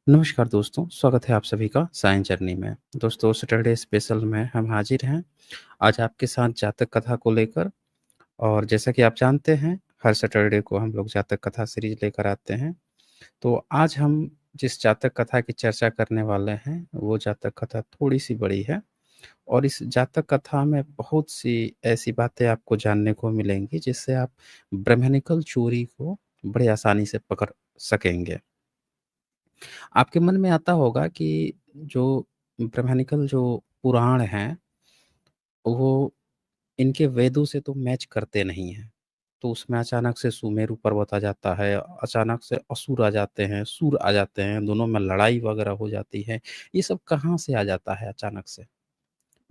नमस्कार दोस्तों, स्वागत है आप सभी का साइंस जर्नी में। दोस्तों सैटरडे स्पेशल में हम हाजिर हैं, आज आपके साथ जातक कथा को लेकर। और जैसा कि आप जानते हैं, हर सैटरडे को हम लोग जातक कथा सीरीज़ लेकर आते हैं। तो आज हम जिस जातक कथा की चर्चा करने वाले हैं, वो जातक कथा थोड़ी-सी बड़ी है और इस जातक कथा में बहुत सी ऐसी बातें आपको जानने को मिलेंगी, जिससे आप ब्रह्मनिकल चोरी को बड़े आसानी से पकड़ सकेंगे। आपके मन में आता होगा कि जो ब्रह्मानिकल जो पुराण हैं, वो इनके वेदों से तो मैच करते नहीं हैं। तो उसमें अचानक से सुमेरु पर्वत आ जाता है, अचानक से असुर आ जाते हैं, सुर आ जाते हैं, दोनों में लड़ाई वगैरह हो जाती है। ये सब कहाँ से आ जाता है अचानक से?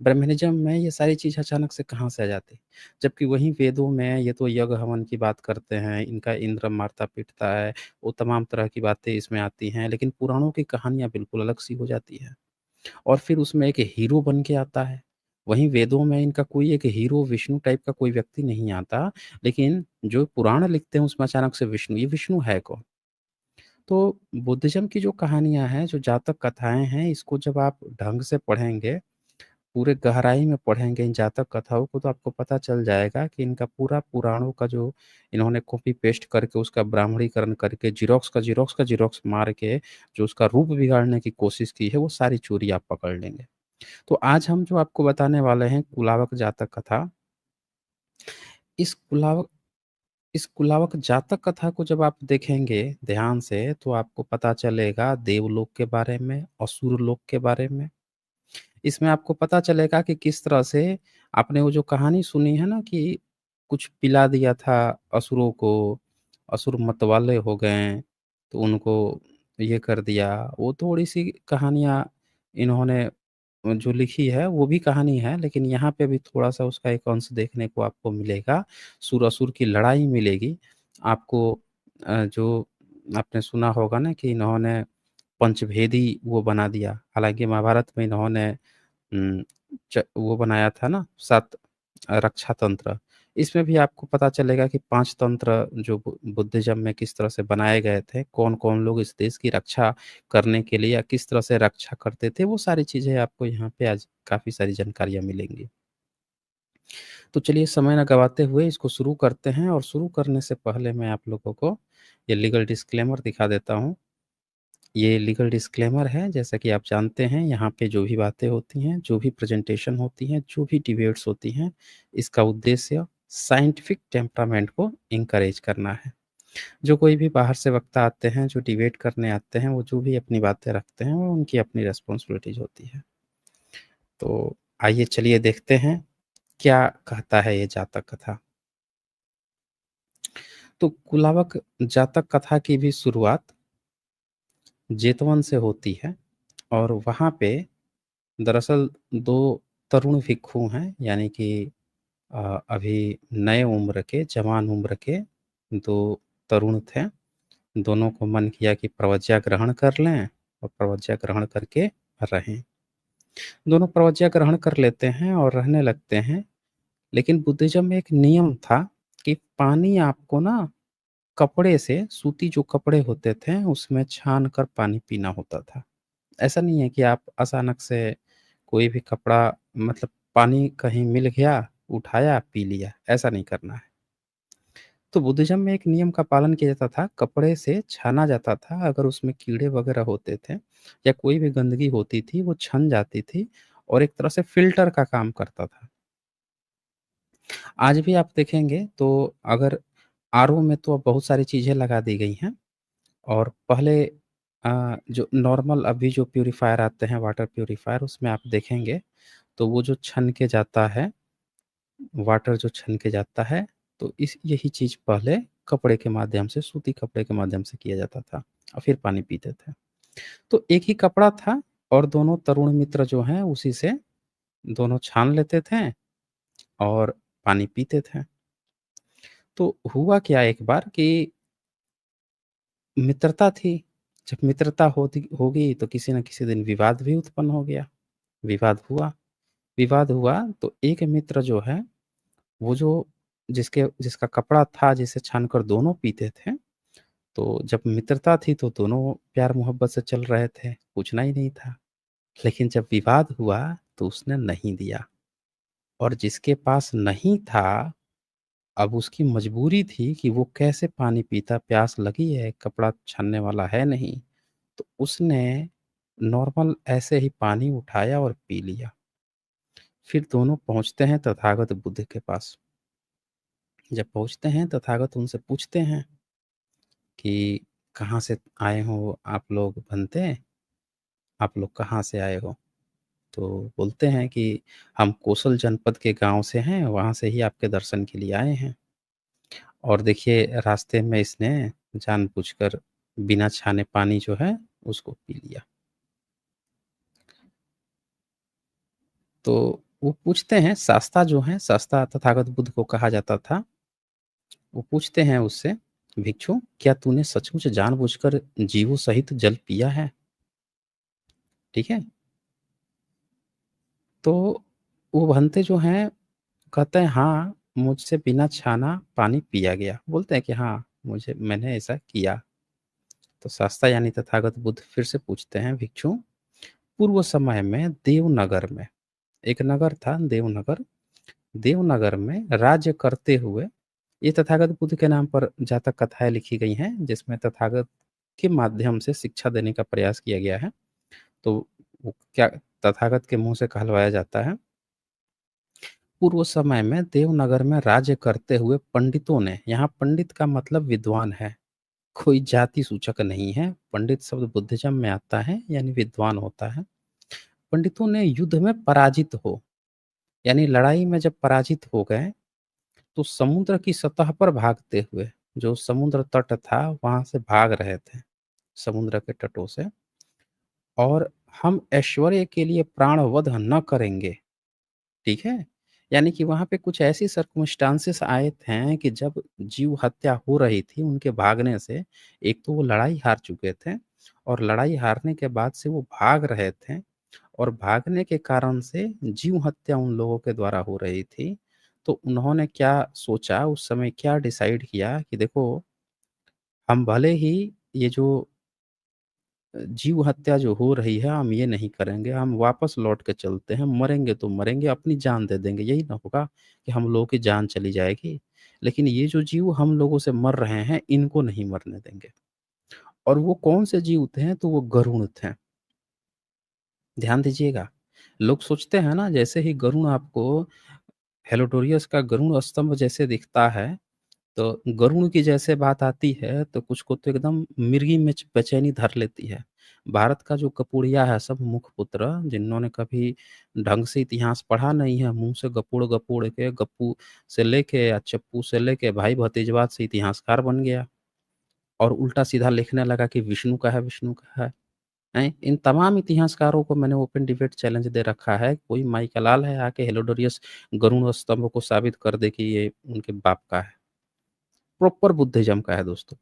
ब्रह्मनिज़्म में ये सारी चीज़ अचानक से कहाँ से आ जाती? जबकि वहीं वेदों में ये तो यज्ञ हवन की बात करते हैं, इनका इंद्र मारता-पीटता है, वो तमाम तरह की बातें इसमें आती हैं, लेकिन पुराणों की कहानियाँ बिल्कुल अलग-सी हो जाती हैं। और फिर उसमें एक हीरो बन के आता है। वहीं वेदों में इनका कोई एक हीरो विष्णु टाइप का कोई व्यक्ति नहीं आता, लेकिन जो पुराण लिखते हैं उसमें अचानक से विष्णु, ये विष्णु है कौन? तो बुद्धिज़्म की जो कहानियाँ हैं, जो जातक कथाएँ हैं, इसको जब आप ढंग से पढ़ेंगे, पूरे गहराई में पढ़ेंगे इन जातक कथाओं को, तो आपको पता चल जाएगा कि इनका पूरा पुराणों का जो इन्होंने कॉपी पेस्ट करके उसका ब्राह्मणीकरण करके ज़ेरॉक्स मार के जो उसका रूप बिगाड़ने की कोशिश की है, वो सारी चोरी आप पकड़ लेंगे। तो आज हम जो आपको बताने वाले हैं कुलावक जातक कथा, इस कुलावक इस कुलावक जातक कथा को जब आप देखेंगे ध्यान से, तो आपको पता चलेगा देवलोक के बारे में, असुर लोक के बारे में। इसमें आपको पता चलेगा कि किस तरह से आपने वो जो कहानी सुनी है ना कि कुछ पिला दिया था असुरों को, असुर मतवाले हो गए, तो उनको ये कर दिया। वो थोड़ी-सी कहानियाँ इन्होंने जो लिखी है वो भी कहानी है, लेकिन यहाँ पे भी थोड़ा-सा उसका एक अंश देखने को आपको मिलेगा। सुर-असुर की लड़ाई मिलेगी। आपको जो आपने सुना होगा ना कि इन्होंने पंचभेदी वो बना दिया। हालाँकि महाभारत में इन्होंने उम, वो बनाया था ना 7 रक्षा तंत्र। इसमें भी आपको पता चलेगा कि 5 तंत्र जो बुद्धिज़्म में किस तरह से बनाए गए थे, कौन-कौन लोग इस देश की रक्षा करने के लिए या किस तरह से रक्षा करते थे, वो सारी चीज़ें आपको यहाँ पे आज काफ़ी सारी जानकारियाँ मिलेंगी। तो चलिए समय ना गवाते हुए इसको शुरू करते हैं और शुरू करने से पहले मैं आप लोगों को ये लीगल डिस्क्लेमर दिखा देता हूँ। ये लीगल डिस्क्लेमर है, जैसा कि आप जानते हैं यहाँ पे जो भी बातें होती हैं, जो भी प्रेज़ेंटेशन होती हैं, जो भी डिबेट्स होती हैं, इसका उद्देश्य साइंटिफ़िक टेम्परामेंट को एनकरेज करना है। जो कोई भी बाहर से वक्ता आते हैं, जो डिबेट करने आते हैं, वो जो भी अपनी बातें रखते हैं, वो उनकी अपनी रिस्पॉन्सिबिलिटीज़ होती है। तो आइए चलिए देखते हैं, क्या कहता है ये जातक कथा। तो कुलावक जातक कथा की भी शुरुआत जेतवन से होती है और वहाँ पे दरअसल 2 तरुण भिक्षु हैं, यानी कि अभी नए उम्र के, जवान उम्र के 2 तरुण थे। दोनों को मन किया कि प्रवज्ञा ग्रहण कर लें और प्रवज्ञा ग्रहण करके रहें। दोनों प्रवज्ञा ग्रहण कर लेते हैं और रहने लगते हैं, लेकिन बुद्धिज़्म में एक नियम था कि पानी आपको ना कपड़े से, सूती जो कपड़े होते थे, उसमें छान कर पानी पीना होता था। ऐसा नहीं है कि आप अचानक से कोई भी कपड़ा, मतलब पानी कहीं मिल गया, उठाया, पी लिया, ऐसा नहीं करना है। तो बुद्धिज़्म में एक नियम का पालन किया जाता था, कपड़े से छाना जाता था, अगर उसमें कीड़े वगैरह होते थे या कोई भी गंदगी होती थी, वो छन जाती थी और एक तरह से फ़िल्टर का काम करता था। आज भी आप देखेंगे तो अगर आरओ में तो अब बहुत सारी चीज़ें लगा दी गई हैं और पहले जो नॉर्मल अभी जो प्यूरीफायर आते हैं, वाटर प्यूरीफायर, उसमें आप देखेंगे तो वो जो छन के जाता है, वाटर जो छन के जाता है, तो इस यही चीज़ पहले कपड़े के माध्यम से, सूती कपड़े के माध्यम से किया जाता था और फिर पानी पीते थे। तो एक ही कपड़ा था और दोनों तरुण मित्र जो हैं उसी से दोनों छान लेते थे और पानी पीते थे। तो हुआ क्या एक बार कि मित्रता थी, जब मित्रता होती होगी तो किसी न किसी दिन विवाद भी उत्पन्न हो गया। विवाद हुआ तो एक मित्र जो है, वो जो जिसका कपड़ा था, जिसे छानकर दोनों पीते थे, तो जब मित्रता थी तो दोनों प्यार मोहब्बत से चल रहे थे, पूछना ही नहीं था। लेकिन जब विवाद हुआ तो उसने नहीं दिया, और जिसके पास नहीं था, अब उसकी मजबूरी थी कि वो कैसे पानी पीता, प्यास लगी है, कपड़ा छानने वाला है नहीं, तो उसने नॉर्मल ऐसे ही पानी उठाया और पी लिया। फिर दोनों पहुँचते हैं तथागत बुद्ध के पास। जब पहुँचते हैं, तथागत उनसे पूछते हैं कि कहाँ से आए हो आप लोग भंते? आप लोग कहाँ से आए हो? तो बोलते हैं कि हम कोसल जनपद के गाँव से हैं, वहाँ से ही आपके दर्शन के लिए आए हैं। और देखिए रास्ते में इसने जानबूझकर बिना छाने पानी जो है उसको पी लिया। तो वो पूछते हैं, शास्ता जो हैं, शास्ता तथागत बुद्ध को कहा जाता था, वो पूछते हैं उससे, भिक्षु क्या तूने सचमुच जानबूझकर जीवों सहित जल पिया है? ठीक है? तो वो भंते जो हैं कहते हैं हाँ, मुझसे बिना छाना पानी पिया गया। बोलते हैं कि हाँ, मैंने ऐसा किया। तो शास्ता यानी तथागत बुद्ध फिर से पूछते हैं, भिक्षु पूर्व समय में देवनगर में, एक नगर था देवनगर, देवनगर में राज्य करते हुए, ये तथागत बुद्ध के नाम पर जातक कथाएँ लिखी गई हैं, जिसमें तथागत के माध्यम से शिक्षा देने का प्रयास किया गया है। तो वो क्या तथागत के मुँह से कहलवाया जाता है, पूर्व समय में देवनगर में राज्य करते हुए पंडितों ने, यहाँ पंडित का मतलब विद्वान है, कोई जाति सूचक नहीं है। पंडित शब्द बुद्धिज़्म में आता है, यानी विद्वान होता है। पंडितों ने युद्ध में पराजित हो, यानी लड़ाई में जब पराजित हो गए, तो समुद्र की सतह पर भागते हुए, जो समुद्र तट था, वहाँ से भाग रहे थे, समुद्र के तटों से, और हम ऐश्वर्य के लिए प्राणवध न करेंगे, ठीक है? यानी कि वहाँ पे कुछ ऐसी सर्कमस्टांसेस आए थे कि जब जीव हत्या हो रही थी उनके भागने से, एक तो वो लड़ाई हार चुके थे, और लड़ाई हारने के बाद से वो भाग रहे थे, और भागने के कारण से जीव हत्या उन लोगों के द्वारा हो रही थी। तो उन्होंने क्या सोचा, उस समय क्या डिसाइड किया कि देखो, हम भले ही ये जो जीव हत्या जो हो रही है हम ये नहीं करेंगे, हम वापस लौट के चलते हैं, मरेंगे तो मरेंगे, अपनी जान दे देंगे, यही ना होगा कि हम लोगों की जान चली जाएगी। लेकिन ये जो जीव हम लोगों से मर रहे हैं, इनको नहीं मरने देंगे। और वो कौन से जीव थे? तो वो गरुड़ थे। ध्यान दीजिएगा, लोग सोचते हैं ना जैसे ही गरुड़ आपको हेलोडोरियस का गरुड़ स्तंभ जैसे दिखता है, तो गरुड़ की जैसे बात आती है तो कुछ को तो एकदम मिर्गी में बेचैनी धर लेती है। भारत का जो कपूड़िया है, सब मुखपुत्र जिन्होंने कभी ढंग से इतिहास पढ़ा नहीं है, मुँह से गपूड़-गपूड़ के, गप्पू से लेके या चप्पू से लेके भाई भतीजवाद से इतिहासकार बन गया, और उल्टा-सीधा लिखने लगा कि विष्णु का है, विष्णु का है। हैं? इन तमाम इतिहासकारों को मैंने ओपन डिबेट चैलेंज दे रखा है, कोई माई का लाल है आके हेलोडोरियस गरुड़ स्तंभ को साबित कर दे कि ये उनके बाप का है। प्रॉपर बुद्धिज़्म का है दोस्तों।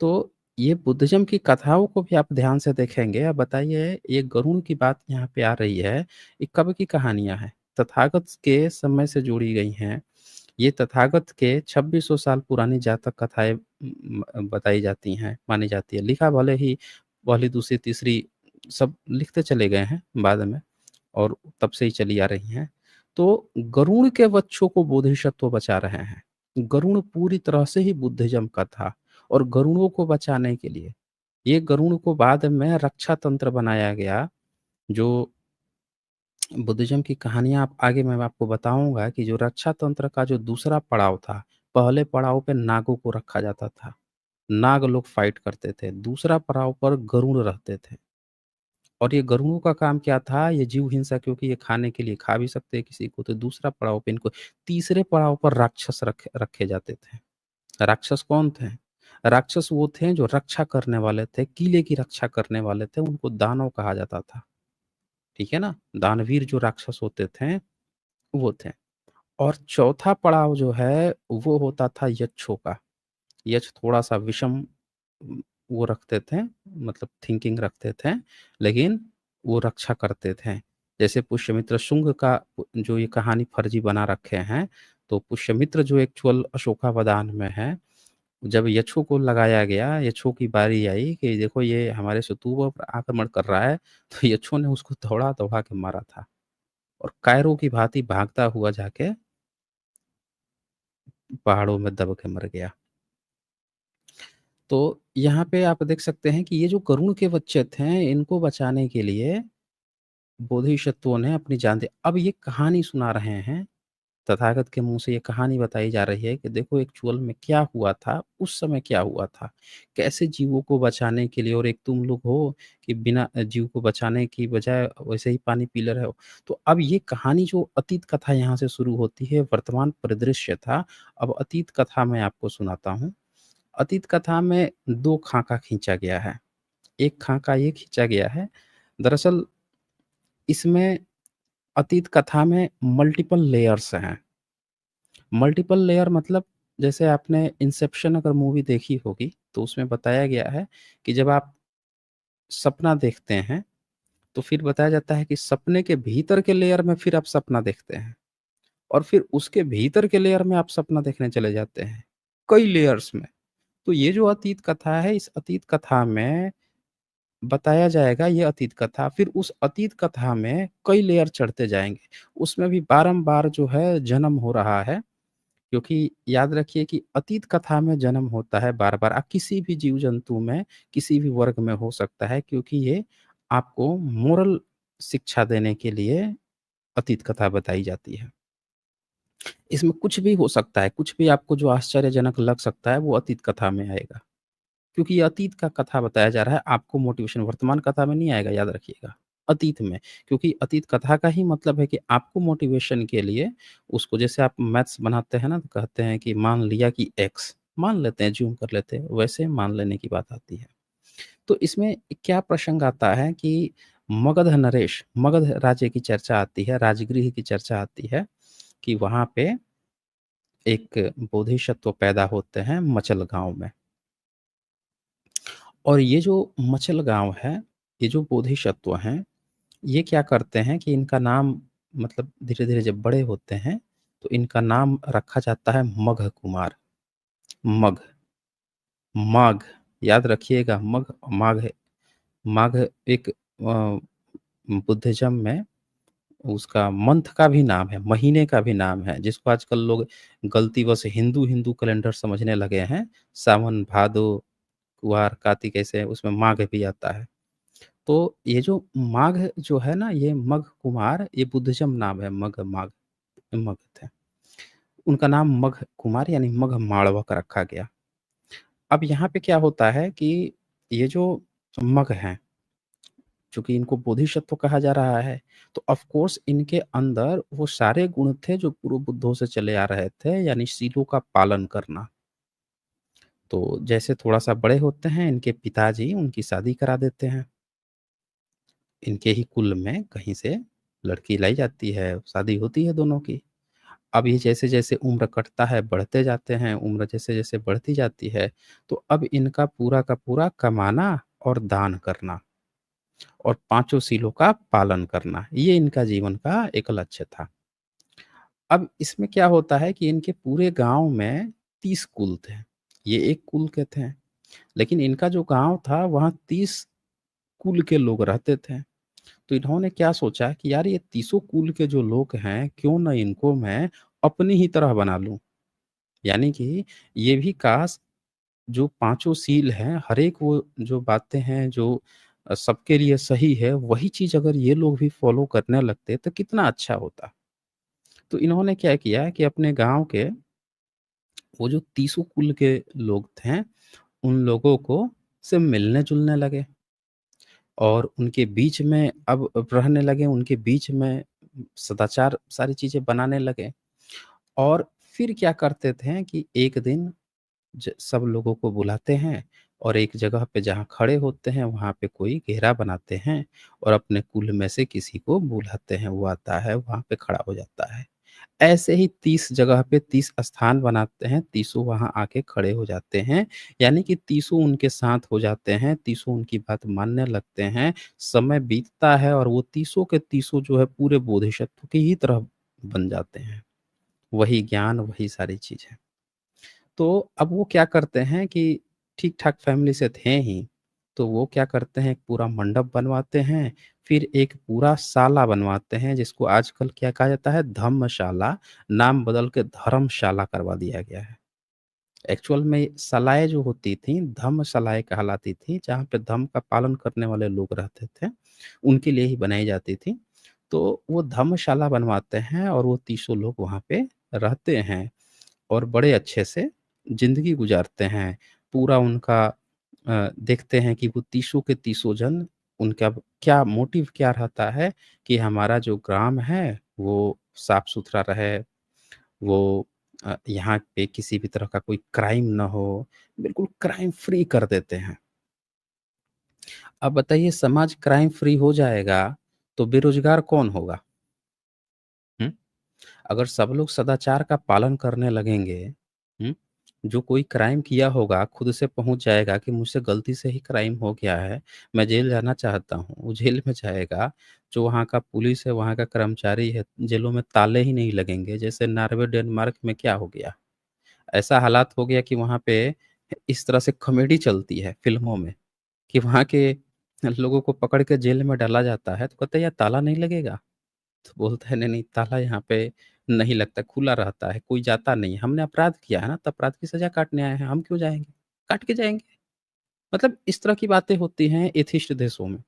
तो ये बुद्धिज़्म की कथाओं को भी आप ध्यान से देखेंगे। अब बताइए, ये गरुड़ की बात यहाँ पे आ रही है, ये कब की कहानियाँ हैं? तथागत के समय से जुड़ी गई हैं। ये तथागत के 2600 साल पुरानी जातक कथाएँ बताई जाती हैं, मानी जाती है। लिखा भले ही पहली, दूसरी, तीसरी सब लिखते चले गए हैं बाद में, और तब से ही चली आ रही हैं। तो गरुड़ के बच्चों को बोधिसत्व बचा रहे हैं। गरुड़ पूरी तरह से ही बुद्धिज़्म का था, और गरुड़ों को बचाने के लिए ये गरुड़ को बाद में रक्षा तंत्र बनाया गया। जो बुद्धिज़्म की कहानियाँ आप आगे मैं आपको बताऊँगा कि जो रक्षा तंत्र का जो दूसरा पड़ाव था, पहले पड़ाव पे नागों को रखा जाता था। नाग लोग फाइट करते थे, दूसरा पड़ाव पर गरुड़ रहते थे। और ये गरुड़ों का काम क्या था? ये जीव हिंसा, क्योंकि ये खाने के लिए खा भी सकते हैं किसी को, तो दूसरा पड़ाव पे इनको, तीसरे पड़ाव पर राक्षस रखे जाते थे। राक्षस कौन थे? राक्षस वो थे जो रक्षा करने वाले थे, किले की रक्षा करने वाले थे, उनको दानव कहा जाता था। ठीक है ना? दानवीर जो राक्षस होते थे, वो थे। और चौथा पड़ाव जो है, वो होता था यक्षों का। यक्ष थोड़ा-सा विषम वो रखते थे, मतलब थिंकिंग रखते थे, लेकिन वो रक्षा करते थे। जैसे पुष्यमित्र शुंग का जो ये कहानी फर्जी बना रखे हैं, तो पुष्यमित्र जो एक्चुअल अशोकावदान में है, जब यक्षों को लगाया गया, यक्षों की बारी आई कि देखो ये हमारे शत्रुओं पर आक्रमण कर रहा है, तो यक्षों ने उसको दौड़ा-दौड़ा के मारा था और कायरों की भाँति भागता हुआ जाके पहाड़ों में दब के मर गया। तो यहाँ पे आप देख सकते हैं कि ये जो गरुड़ के बच्चे थे, इनको बचाने के लिए बोधिसत्वों ने अपनी जान दी। अब ये कहानी सुना रहे हैं, तथागत के मुँह से ये कहानी बताई जा रही है कि देखो एक्चुअल में क्या हुआ था, उस समय क्या हुआ था। कैसे जीवों को बचाने के लिए और एक तुम लोग हो कि बिना जीव को बचाने की बजाय वैसे ही पानी पी ले रहे हो। तो अब ये कहानी जो अतीत कथा यहाँ से शुरू होती है, वर्तमान परिदृश्य था। अब अतीत कथा मैं आपको सुनाता हूँ। अतीत कथा में 2 खाका खींचा गया है। एक खाका ये खींचा गया है, दरअसल इसमें अतीत कथा में मल्टीपल लेयर्स हैं। मल्टीपल लेयर मतलब जैसे आपने इंसेप्शन अगर मूवी देखी होगी, तो उसमें बताया गया है कि जब आप सपना देखते हैं, तो फिर बताया जाता है कि सपने के भीतर के लेयर में फिर आप सपना देखते हैं और फिर उसके भीतर के लेयर में आप सपना देखने चले जाते हैं, कई लेयर्स में। तो ये जो अतीत कथा है, इस अतीत कथा में बताया जाएगा ये अतीत कथा, फिर उस अतीत कथा में कई लेयर चढ़ते जाएँगे। उसमें भी बारंबार जो है जन्म हो रहा है, क्योंकि याद रखिए कि अतीत कथा में जन्म होता है बार-बार। किसी भी जीव-जंतु में, किसी भी वर्ग में हो सकता है क्योंकि ये आपको मोरल शिक्षा देने के लिए अतीत कथा बताई जाती है। इसमें कुछ भी हो सकता है, कुछ भी आपको जो आश्चर्यजनक लग सकता है, वो अतीत कथा में आएगा। क्योंकि ये अतीत का कथा बताया जा रहा है, आपको मोटिवेशन वर्तमान कथा में नहीं आएगा, याद रखिएगा, अतीत में। क्योंकि अतीत कथा का ही मतलब है कि आपको मोटिवेशन के लिए उसको जैसे आप मैथ्स बनाते हैं ना, तो कहते हैं कि मान लिया कि एक्स, मान लेते हैं, ज़ूम कर लेते हैं, वैसे मान लेने की बात आती है। तो इसमें क्या प्रसंग आता है कि मगध नरेश, मगध राज्य की चर्चा आती है, राजगृह की चर्चा आती है कि वहाँ पे एक बोधिसत्व पैदा होते हैं मचल गाँव में। और ये जो मचल गाँव है, ये जो बोधिसत्व हैं, ये क्या करते हैं कि इनका नाम मतलब धीरे-धीरे जब बड़े होते हैं, तो इनका नाम रखा जाता है मघ कुमार। मघ, माघ याद रखिएगा मघ, माघ है। माघ एक बुद्धिज़्म में उसका मंथ का भी नाम है, महीने का भी नाम है, जिसको आजकल लोग गलतीवश हिंदू हिंदू कैलेंडर समझने लगे हैं। सावन, भादो, कुआर, कार्तिक ऐसे उसमें माघ भी आता है। तो ये जो माघ जो है ना, ये मघ कुमार, ये बुद्धिज़्म नाम है, मघ माघ मगध है। उनका नाम मघ कुमार यानी मघ माळवक रखा गया। अब यहाँ पे क्या होता है कि ये जो मघ हैं, चूँकि इनको बोधिसत्व कहा जा रहा है, तो ऑफ़ कोर्स इनके अंदर वो सारे गुण थे जो पूर्व बुद्धों से चले आ रहे थे, यानी शीलों का पालन करना। तो जैसे थोड़ा-सा बड़े होते हैं, इनके पिताजी उनकी शादी करा देते हैं। इनके ही कुल में कहीं से लड़की लाई जाती है, शादी होती है दोनों की। अब ये जैसे-जैसे उम्र कटता है, बढ़ते जाते हैं, उम्र जैसे-जैसे बढ़ती जाती है, तो अब इनका पूरा का पूरा कमाना और दान करना और पाँचों शीलों का पालन करना, ये इनका जीवन का एक लक्ष्य था। अब इसमें क्या होता है कि इनके पूरे गाँव में 30 कुल थे। ये एक कुल के थे, लेकिन इनका जो गाँव था, वहाँ 30 कुल के लोग रहते थे। तो इन्होंने क्या सोचा कि यार ये तीसों कुल के जो लोग हैं, क्यों ना इनको मैं अपनी ही तरह बना लूँ। यानी कि ये भी काश जो पाँचों सील हैं, हर एक वो जो बातें हैं जो सबके लिए सही है, वही चीज़ अगर ये लोग भी फ़ॉलो करने लगते तो कितना अच्छा होता। तो इन्होंने क्या किया कि अपने गाँव के वो जो तीसों कुल के लोग थे, उन लोगों को से मिलने-जुलने लगे। और उनके बीच में अब रहने लगे, उनके बीच में सदाचार सारी चीज़ें बनाने लगे और फिर क्या करते थे कि एक दिन सब लोगों को बुलाते हैं और एक जगह पे जहाँ खड़े होते हैं वहाँ पे कोई घेरा बनाते हैं और अपने कुल में से किसी को बुलाते हैं, वो आता है वहाँ पे खड़ा हो जाता है। ऐसे ही 30 जगह पे 30 स्थान बनाते हैं, तीसों वहाँ आके खड़े हो जाते हैं, यानी कि तीसों उनके साथ हो जाते हैं, तीसों उनकी बात मानने लगते हैं। समय बीतता है और वो तीसों के तीसों जो है पूरे बोधिसत्व की ही तरह बन जाते हैं। वही ज्ञान, वही सारी चीज़ें। तो अब वो क्या करते हैं कि ठीक-ठाक फ़ैमिली से थे ही, तो वो क्या करते हैं, एक पूरा मंडप बनवाते हैं, फिर एक पूरा शाला बनवाते हैं, जिसको आजकल क्या कहा जाता है, धम्मशाला, नाम बदल के धर्मशाला करवा दिया गया है। एक्चुअल में शालाएँ जो होती थीं, धम्मशालाएँ कहलाती थी, जहाँ पे धम्म का पालन करने वाले लोग रहते थे, उनके लिए ही बनाई जाती थी। तो वो धर्मशाला बनवाते हैं और वो तीसों लोग वहाँ पे रहते हैं और बड़े अच्छे से ज़िंदगी गुज़ारते हैं। पूरा उनका देखते हैं कि वो तीसों के तीसों जन उनका क्या मोटिव क्या रहता है कि हमारा जो ग्राम है, वो साफ-सुथरा रहे, वो यहाँ पे किसी भी तरह का कोई क्राइम ना हो, बिल्कुल क्राइम फ्री कर देते हैं। अब बताइए समाज क्राइम फ्री हो जाएगा, तो बेरोज़गार कौन होगा? हुँ? अगर सब लोग सदाचार का पालन करने लगेंगे, हुँ? जो कोई क्राइम किया होगा खुद से पहुँच जाएगा कि मुझसे गलती से ही क्राइम हो गया है, मैं जेल जाना चाहता हूँ, वो जेल में जाएगा। जो वहाँ का पुलिस है, वहाँ का कर्मचारी है, जेलों में ताले ही नहीं लगेंगे। जैसे नॉर्वे, डेनमार्क में क्या हो गया? ऐसा हालात हो गया कि वहाँ पे इस तरह से कॉमेडी चलती है फ़िल्मों में कि वहाँ के लोगों को पकड़ के जेल में डाला जाता है, तो कहते हैं, "यार ताला नहीं लगेगा?" तो बोलता है, "नहीं-नहीं, ताला यहाँ पे नहीं लगता, खुला रहता है, कोई जाता नहीं है। हमने अपराध किया है ना, तो अपराध की सज़ा काटने आए हैं, हम क्यों जाएँगे? काट के जाएँगे।" मतलब इस तरह की बातें होती हैं एथिस्ट देशों में।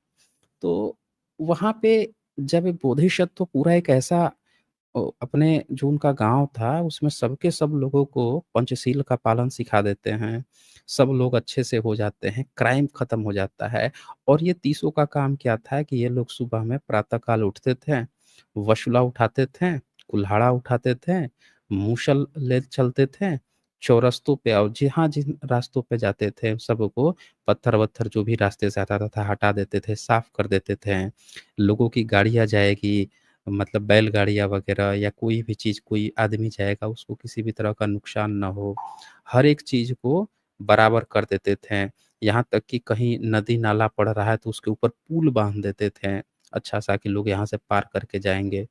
तो वहाँ पे जब एक बोधिसत्व पूरा एक ऐसा अपने जो उनका गाँव था, उसमें सबके सब लोगों को पंचशील का पालन सिखा देते हैं। सब लोग अच्छे से हो जाते हैं, क्राइम खत्म हो जाता है और ये तीसों का काम क्या था कि ये लोग सुबह में प्रातः काल उठते थे, वशुला उठाते थे, कुल्हाड़ा उठाते थे, मूसल ले चलते थे, चौरस्तों पे और जहाँ जिन रास्तों पे जाते थे, सबको पत्थर-वत्थर जो भी रास्ते से आता था, हटा देते थे, साफ कर देते थे। लोगों की गाड़ियाँ जाएगी मतलब बैलगाड़ियाँ वगैरह या कोई भी चीज़ कोई आदमी जाएगा उसको किसी भी तरह का नुकसान ना हो। हर एक चीज़ को बराबर कर देते थे। यहाँ तक कि कहीं नदी-नाला पड़ रहा है तो उसके ऊपर पुल बाँध देते थे, अच्छा-सा कि लोग यहाँ से पार करके जाएँगे।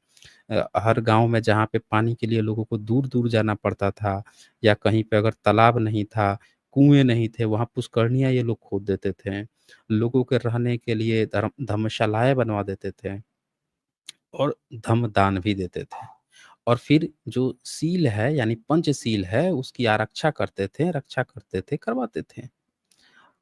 हर गाँव में जहाँ पे पानी के लिए लोगों को दूर-दूर जाना पड़ता था या कहीं पे अगर तालाब नहीं था, कुएँ नहीं थे, वहाँ पुष्करनियाँ ये लोग खोद देते थे। लोगों के रहने के लिए धर्मशालाएँ बनवा देते थे। और धम्मदान भी देते थे। और फिर जो सील है यानी पंचशील है उसकी आरक्षा करते थे, रक्षा करते थे, करवाते थे।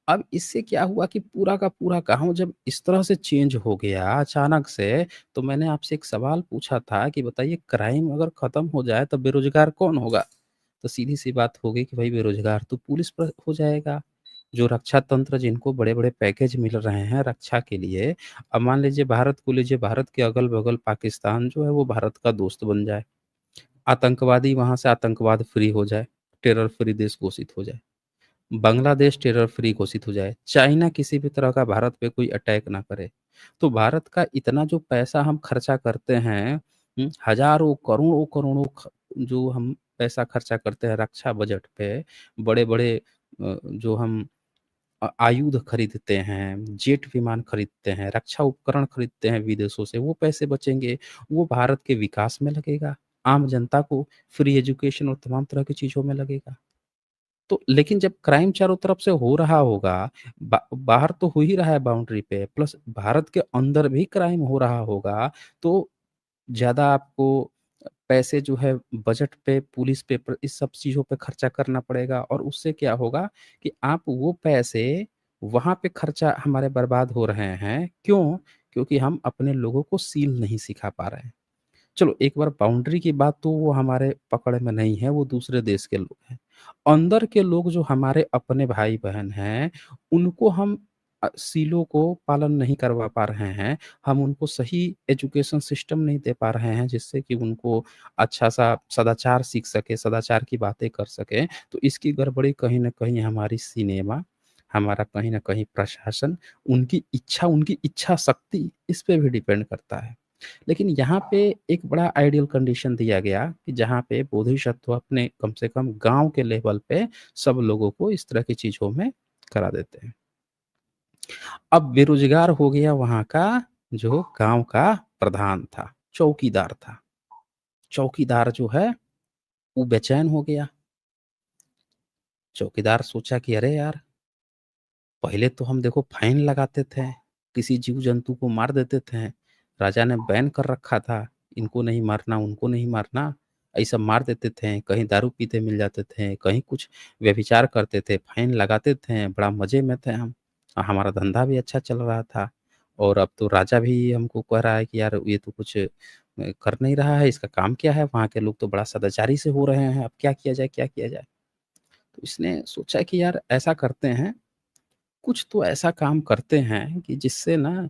अब इससे क्या हुआ कि पूरा का पूरा गाँव जब इस तरह से चेंज हो गया अचानक से, तो मैंने आपसे एक सवाल पूछा था कि बताइए क्राइम अगर खत्म हो जाए तो बेरोज़गार कौन होगा? तो सीधी-सी बात हो गई कि भाई बेरोज़गार तो पुलिस पर हो जाएगा। जो रक्षा तंत्र जिनको बड़े-बड़े पैकेज मिल रहे हैं रक्षा के लिए, अब मान लीजिए भारत को लीजिए, भारत के अगल-बगल पाकिस्तान जो है वो भारत का दोस्त बन जाए। आतंकवादी वहाँ से आतंकवाद फ्री हो जाए, टेरर फ्री देश घोषित हो जाए। बांग्लादेश टेरर फ्री घोषित हो जाए, चाइना किसी भी तरह का भारत पे कोई अटैक ना करे। तो भारत का इतना जो पैसा हम खर्चा करते हैं हज़ारों, करोड़ों-करोड़ों जो हम पैसा खर्चा करते हैं रक्षा बजट पे, बड़े-बड़े जो हम आयुध खरीदते हैं, जेट विमान खरीदते हैं, रक्षा उपकरण खरीदते हैं विदेशों से, वो पैसे बचेंगे, वो भारत के विकास में लगेगा, आम जनता को फ्री एजुकेशन और तमाम तरह की चीज़ों में लगेगा। तो लेकिन जब क्राइम चारों तरफ से हो रहा होगा, बाहर तो हो ही रहा है बाउंड्री पे, प्लस भारत के अंदर भी क्राइम हो रहा होगा, तो ज़्यादा आपको पैसे जो है बजट पे, पुलिस पे, इस सब चीज़ों पे खर्चा करना पड़ेगा और उससे क्या होगा कि आप वो पैसे वहाँ पे खर्चा हमारे बर्बाद हो रहे हैं। क्यों? क्योंकि हम अपने लोगों को सील नहीं सिखा पा रहे हैं। चलो एक बार बाउंड्री की बात तो वो हमारे पकड़ में नहीं है, वो दूसरे देश के लोग हैं। अंदर के लोग जो हमारे अपने भाई-बहन हैं, उनको हम सीलों को पालन नहीं करवा पा रहे हैं। हम उनको सही एजुकेशन सिस्टम नहीं दे पा रहे हैं, जिससे कि उनको अच्छा-सा सदाचार सीख सकें, सदाचार की बातें कर सकें। तो इसकी गड़बड़ी कहीं न कहीं हमारी सिनेमा, हमारा कहीं न कहीं प्रशासन, उनकी इच्छा शक्ति इस पे भी डिपेंड करता है। लेकिन यहाँ पे एक बड़ा आइडियल कंडीशन दिया गया कि जहाँ पे बोधिसत्व अपने कम से कम गाँव के लेवल पे सब लोगों को इस तरह की चीज़ों में करा देते हैं। अब बेरोज़गार हो गया वहाँ का जो गाँव का प्रधान था, चौकीदार था। चौकीदार जो है वो बेचैन हो गया। चौकीदार सोचा कि अरे यार! पहले तो हम देखो फाइन लगाते थे, किसी जीव-जंतु को मार देते थे। राजा ने बैन कर रखा था, इनको नहीं मारना, उनको नहीं मारना, ऐसा मार देते थे। कहीं दारू पीते मिल जाते थे, कहीं कुछ व्यभिचार करते थे, फाइन लगाते थे, बड़ा मज़े में थे हम। हमारा धंधा भी अच्छा चल रहा था और अब तो राजा भी हमको कह रहा है कि यार ये तो कुछ कर नहीं रहा है, इसका काम क्या है? वहाँ के लोग तो बड़ा सदाचारी से हो रहे हैं, अब क्या किया जाए, क्या किया जाए? तो इसने सोचा कि यार ऐसा करते हैं, कुछ तो ऐसा काम करते हैं कि जिससे ना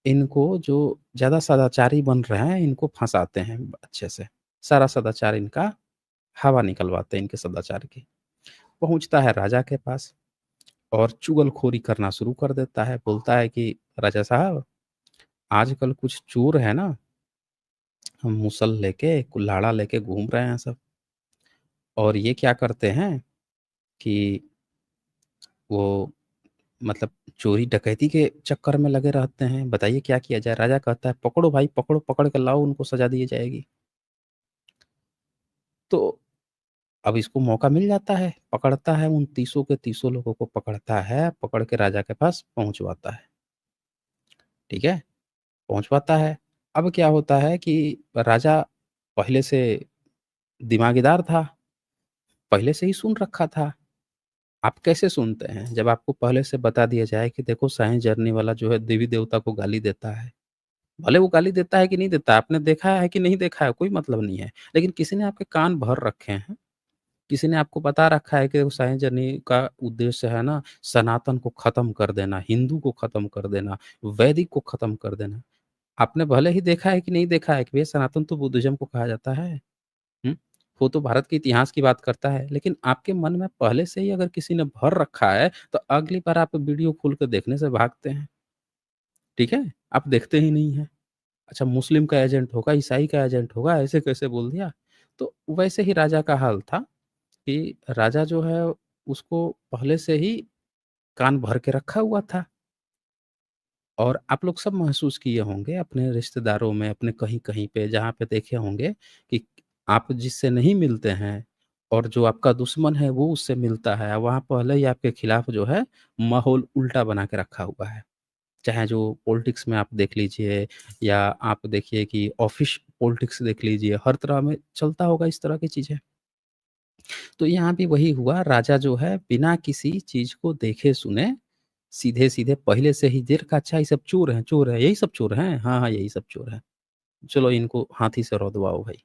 इनको जो ज़्यादा सदाचारी बन रहे हैं, इनको फँसाते हैं अच्छे से। सारा सदाचार इनका हवा निकलवाते हैं इनके सदाचार की। पहुँचता है राजा के पास और चुगलखोरी करना शुरू कर देता है। बोलता है कि राजा साहब, आजकल कुछ चोर है ना, हम मुसल लेके, कुल्हाड़ा लेके घूम रहे हैं सब और ये क्या करते हैं कि वो मतलब चोरी डकैती के चक्कर में लगे रहते हैं, बताइए क्या किया जाए? राजा कहता है पकड़ो भाई पकड़ो, पकड़ के लाओ उनको सज़ा दी जाएगी। तो अब इसको मौका मिल जाता है, पकड़ता है उन तीसों के तीसों लोगों को पकड़ता है, पकड़ के राजा के पास पहुँचवाता है, ठीक है? पहुँचवाता है, अब क्या होता है कि राजा पहले से दिमागीदार था, पहले से ही सुन रखा था। आप कैसे सुनते हैं? जब आपको पहले से बता दिया जाए कि देखो साइंस जर्नी वाला जो है देवी-देवता को गाली देता है। भले वो गाली देता है कि नहीं देता है, आपने देखा है कि नहीं देखा है, कोई मतलब नहीं है। लेकिन किसी ने आपके कान भर रखे हैं, किसी ने आपको बता रखा है कि वो साइंस जर्नी का उद्देश्य है ना, सनातन को खत्म कर देना, हिंदू को खत्म कर देना, वैदिक को खत्म कर देना। आपने भले ही देखा है कि नहीं देखा है कि भैया सनातन तो बुद्धिज़्म को कहा जाता है। हुँ? वो तो भारत के इतिहास की बात करता है, लेकिन आपके मन में पहले से ही अगर किसी ने भर रखा है, तो अगली बार आप वीडियो खोल के देखने से भागते हैं, ठीक है? आप देखते ही नहीं हैं। अच्छा मुस्लिम का एजेंट होगा, ईसाई का एजेंट होगा, ऐसे कैसे बोल दिया? तो वैसे ही राजा का हाल था कि राजा जो है उसको पहले से ही कान भर के रखा हुआ था और आप लोग सब महसूस किए होंगे अपने रिश्तेदारों में, अपने कहीं-कहीं पे जहाँ पे देखे होंगे कि आप जिससे नहीं मिलते हैं और जो आपका दुश्मन है वो उससे मिलता है, वहाँ पहले ही आपके खिलाफ जो है माहौल उल्टा बना के रखा हुआ है। चाहे जो पॉलिटिक्स में आप देख लीजिए या आप देखिए कि ऑफ़िस पॉलिटिक्स देख लीजिए, हर तरह में चलता होगा इस तरह की चीज़ें। तो यहाँ भी वही हुआ, राजा जो है बिना किसी चीज़ को देखे-सुने, सीधे-सीधे पहले से ही देखा अच्छा ये सब चोर हैं, यही सब चोर हैं? हाँ, हाँ, यही सब चोर हैं। चलो इनको हाथी से रौंदवाओ भई।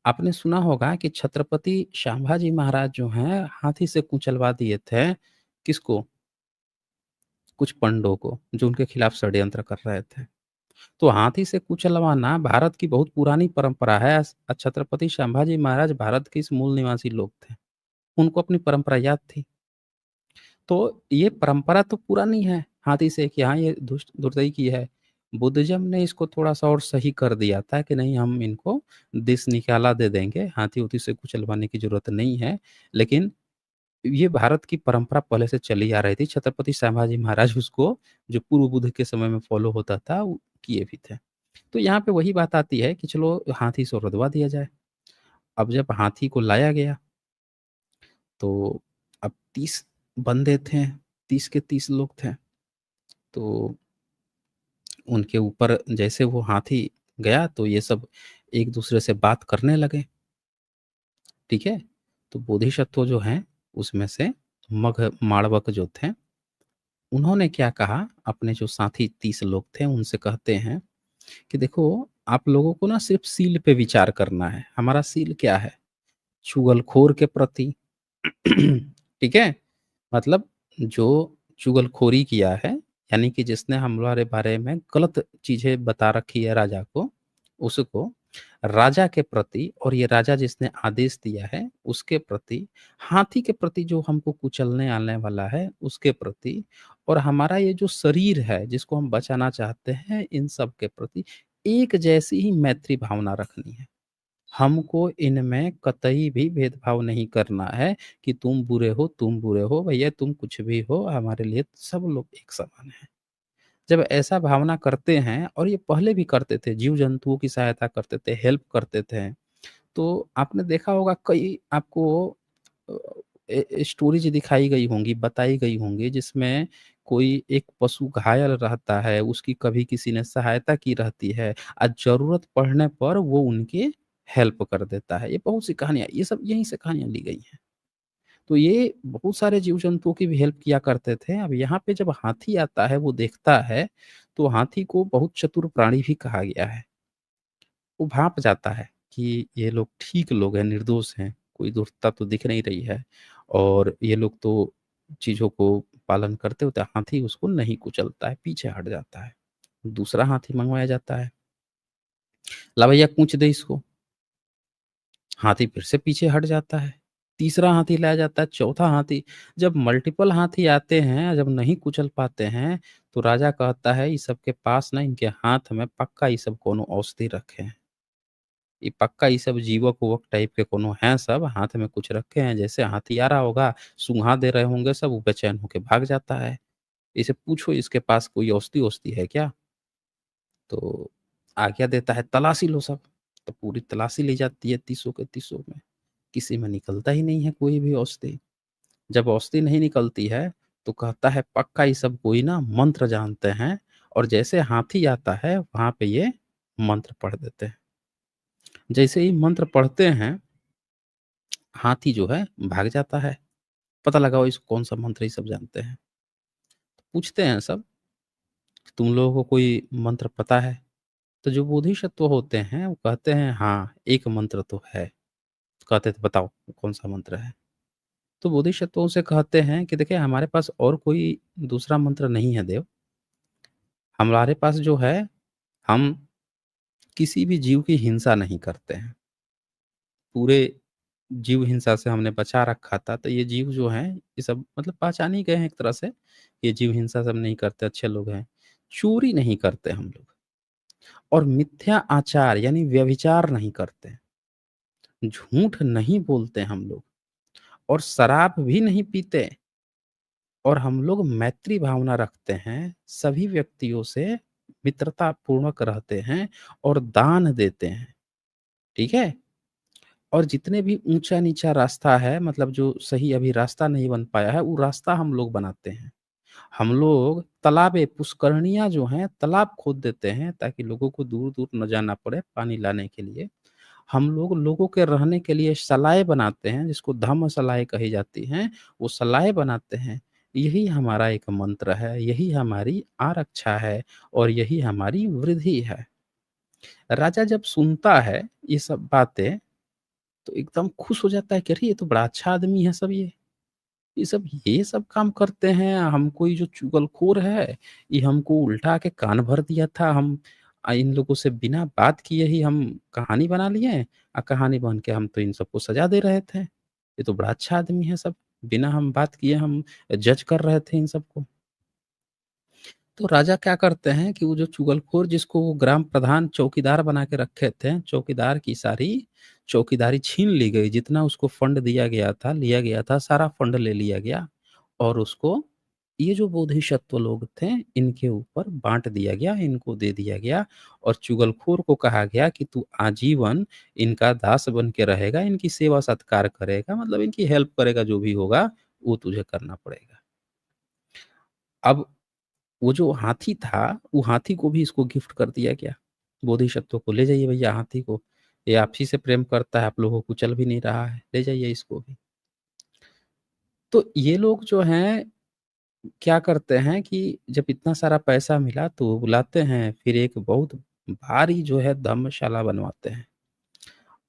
आपने सुना होगा कि छत्रपति संभाजी महाराज जो हैं, हाथी से कुचलवा दिए थे, किसको? कुछ पंडों को, जो उनके खिलाफ षड्यंत्र कर रहे थे। तो हाथी से कुचलवाना भारत की बहुत पुरानी परंपरा है। छत्रपति संभाजी महाराज भारत के इस मूल निवासी लोग थे। उनको अपनी परंपरा याद थी। तो ये परंपरा तो पुरानी है हाथी से कि हाँ, ये दुष्ट दुर्दई की है। बुद्धिज़्म ने इसको थोड़ा-सा और सही कर दिया था कि नहीं हम इनको देश निकाला दे देंगे, हाथी-वाथी से कुचलवाने की ज़रूरत नहीं है। लेकिन ये भारत की परंपरा पहले से चली आ रही थी। छत्रपति संभाजी महाराज उसको जो पूर्व बुद्ध के समय में फ़ॉलो होता था, वो किए भी थे। तो यहाँ पे वही बात आती है कि चलो हाथी से रुदवा दिया जाए। अब जब हाथी को लाया गया, तो अब 30 बंदे थे, 30 के 30 लोग थे। तो उनके ऊपर जैसे वो हाथी गया, तो ये सब एक-दूसरे से बात करने लगे, ठीक है? तो बोधिसत्व जो हैं, उसमें से मघ माड़वक जो थे, उन्होंने क्या कहा, अपने जो साथी 30 लोग थे, उनसे कहते हैं कि देखो, आप लोगों को ना सिर्फ़ सील पे विचार करना है। हमारा सील क्या है? चुगलखोर के प्रति ठीक है? मतलब जो चुगलखोरी किया है, यानी कि जिसने हमारे बारे में गलत चीज़ें बता रखी है राजा को, उसको राजा के प्रति और ये राजा जिसने आदेश दिया है, उसके प्रति, हाथी के प्रति जो हमको कुचलने आने वाला है, उसके प्रति और हमारा ये जो शरीर है, जिसको हम बचाना चाहते हैं, इन सब के प्रति एक जैसी ही मैत्री भावना रखनी है। हमको इनमें कतई भी भेदभाव नहीं करना है कि तुम बुरे हो, भैया तुम कुछ भी हो, हमारे लिए सब लोग एक समान हैं। जब ऐसा भावना करते हैं और ये पहले भी करते थे, जीव-जंतुओं की सहायता करते थे, हेल्प करते थे, तो आपने देखा होगा कई आपको स्टोरीज़ दिखाई गई होंगी, बताई गई होंगी जिसमें कोई एक पशु घायल रहता है, उसकी कभी किसी ने सहायता की रहती है ज़रूरत पड़ने पर वो उनकी हेल्प कर देता है। ये बहुत सी कहानियाँ ये सब यहीं से कहानियाँ ली गई हैं। तो ये बहुत सारे जीव-जंतुओं की भी हेल्प किया करते थे। अब यहाँ पे जब हाथी आता है, वो देखता है, तो हाथी को बहुत चतुर प्राणी भी कहा गया है। वो भाँप जाता है कि ये लोग ठीक लोग हैं, निर्दोष हैं, कोई दुष्टता तो दिख नहीं रही है और ये लोग तो चीज़ों को पालन करते होते हैं। हाथी उसको नहीं कुचलता है, पीछे हट जाता है। दूसरा हाथी मँगवाया जाता है, ला भैया कूच दे इसको। हाथी फिर से पीछे हट जाता है। तीसरा हाथी लाया जाता है, चौथा हाथी जब मल्टीपल हाथी आते हैं, जब नहीं कुचल पाते हैं, तो राजा कहता है, "ई सब के पास ना इनके हाथ में पक्का ई सब कोनो औषधि रखे हैं। ये पक्का ये सब जीवक-उवक टाइप के कोनो हैं सब, हाथ में कुछ रखे हैं, जैसे हाथी आ रहा होगा, सूँघा दे रहे होंगे सब, वो बेचैन होके भाग जाता है। इसे पूछो इसके पास कोई औषधि-वौषधि है क्या? तो आज्ञा देता है, तलाशी लो सब। तो पूरी तलाशी ली जाती है तीसों के तीसों में, किसी में निकलता ही नहीं है कोई भी औषधि। जब औषधि नहीं निकलती है, तो कहता है पक्का ये सब कोई ना मंत्र जानते हैं और जैसे हाथी आता है, वहाँ पे ये मंत्र पढ़ देते हैं। जैसे ही मंत्र पढ़ते हैं हाथी जो है भाग जाता है। पता लगाओ इसको कौन-सा मंत्र ये सब जानते हैं। पूछते हैं सब, तुम लोगों को कोई मंत्र पता है? तो जो बोधिसत्व होते हैं वो कहते हैं हाँ, एक मंत्र तो है। कहते थे बताओ कौन-सा मंत्र है? तो बोधिसत्व उनसे कहते हैं कि देखिए हमारे पास और कोई दूसरा मंत्र नहीं है देव। हमारे पास जो है हम किसी भी जीव की हिंसा नहीं करते हैं। पूरे जीव हिंसा से हमने बचा रखा था, तो ये जीव जो हैं, ये सब मतलब पहचान ही गए हैं एक तरह से, ये जीव हिंसा सब नहीं करते, अच्छे लोग हैं। चोरी नहीं करते हम लोग और मिथ्या आचार यानी व्यभिचार नहीं करते, झूठ नहीं बोलते हम लोग और शराब भी नहीं पीते और हम लोग मैत्री भावना रखते हैं, सभी व्यक्तियों से मित्रतापूर्वक रहते हैं और दान देते हैं, ठीक है? और जितने भी ऊँचा-नीचा रास्ता है मतलब जो सही अभी रास्ता नहीं बन पाया है, वो रास्ता हम लोग बनाते हैं। हम लोग तालाबें, पुष्करणियाँ जो हैं, तालाब खोद देते हैं ताकि लोगों को दूर-दूर न जाना पड़े पानी लाने के लिए। हम लोग लोगों के रहने के लिए सलाएँ बनाते हैं, जिसको धर्मशालाएँ कही जाती हैं, वो सलाएँ बनाते हैं। यही हमारा एक मंत्र है, यही हमारी आरक्षा है और यही हमारी वृद्धि है। राजा जब सुनता है ये सब बातें तो एकदम खुश हो जाता है कि अरे! ये तो बड़ा अच्छा आदमी है सब ये। ये सब काम करते हैं, हमको ये जो चुगलखोर है, ये हमको उल्टा के कान भर दिया था। हम इन लोगों से बिना बात किए ही हम कहानी बना लिए कहानी बन के हम तो इन सबको सजा दे रहे थे। ये तो बड़ा अच्छा आदमी है सब, बिना हम बात किए हम जज कर रहे थे इन सबको। तो राजा क्या करते हैं कि वो जो चुगलखोर जिसको वो ग्राम प्रधान चौकीदार बना के रखे थे, चौकीदार की सारी चौकीदारी छीन ली गई। जितना उसको फंड दिया गया था, लिया गया था, सारा फंड ले लिया गया और उसको ये जो बोधिसत्व लोग थे, इनके ऊपर बाँट दिया गया, इनको दे दिया गया और चुगलखोर को कहा गया कि तू आजीवन इनका दास बन के रहेगा, इनकी सेवा-सत्कार करेगा, मतलब इनकी हेल्प करेगा, जो भी होगा, वो तुझे करना पड़ेगा। अब वो जो हाथी था, वो हाथी को भी इसको गिफ्ट कर दिया गया। बोधिसत्व को, "ले जाइए भैया हाथी को, ये आप ही से प्रेम करता है, आप लोगों को कुचल भी नहीं रहा है, ले जाइए इसको भी।" तो ये लोग जो हैं, क्या करते हैं कि जब इतना सारा पैसा मिला तो वो बुलाते हैं, फिर एक बहुत भारी जो है धर्मशाला बनवाते हैं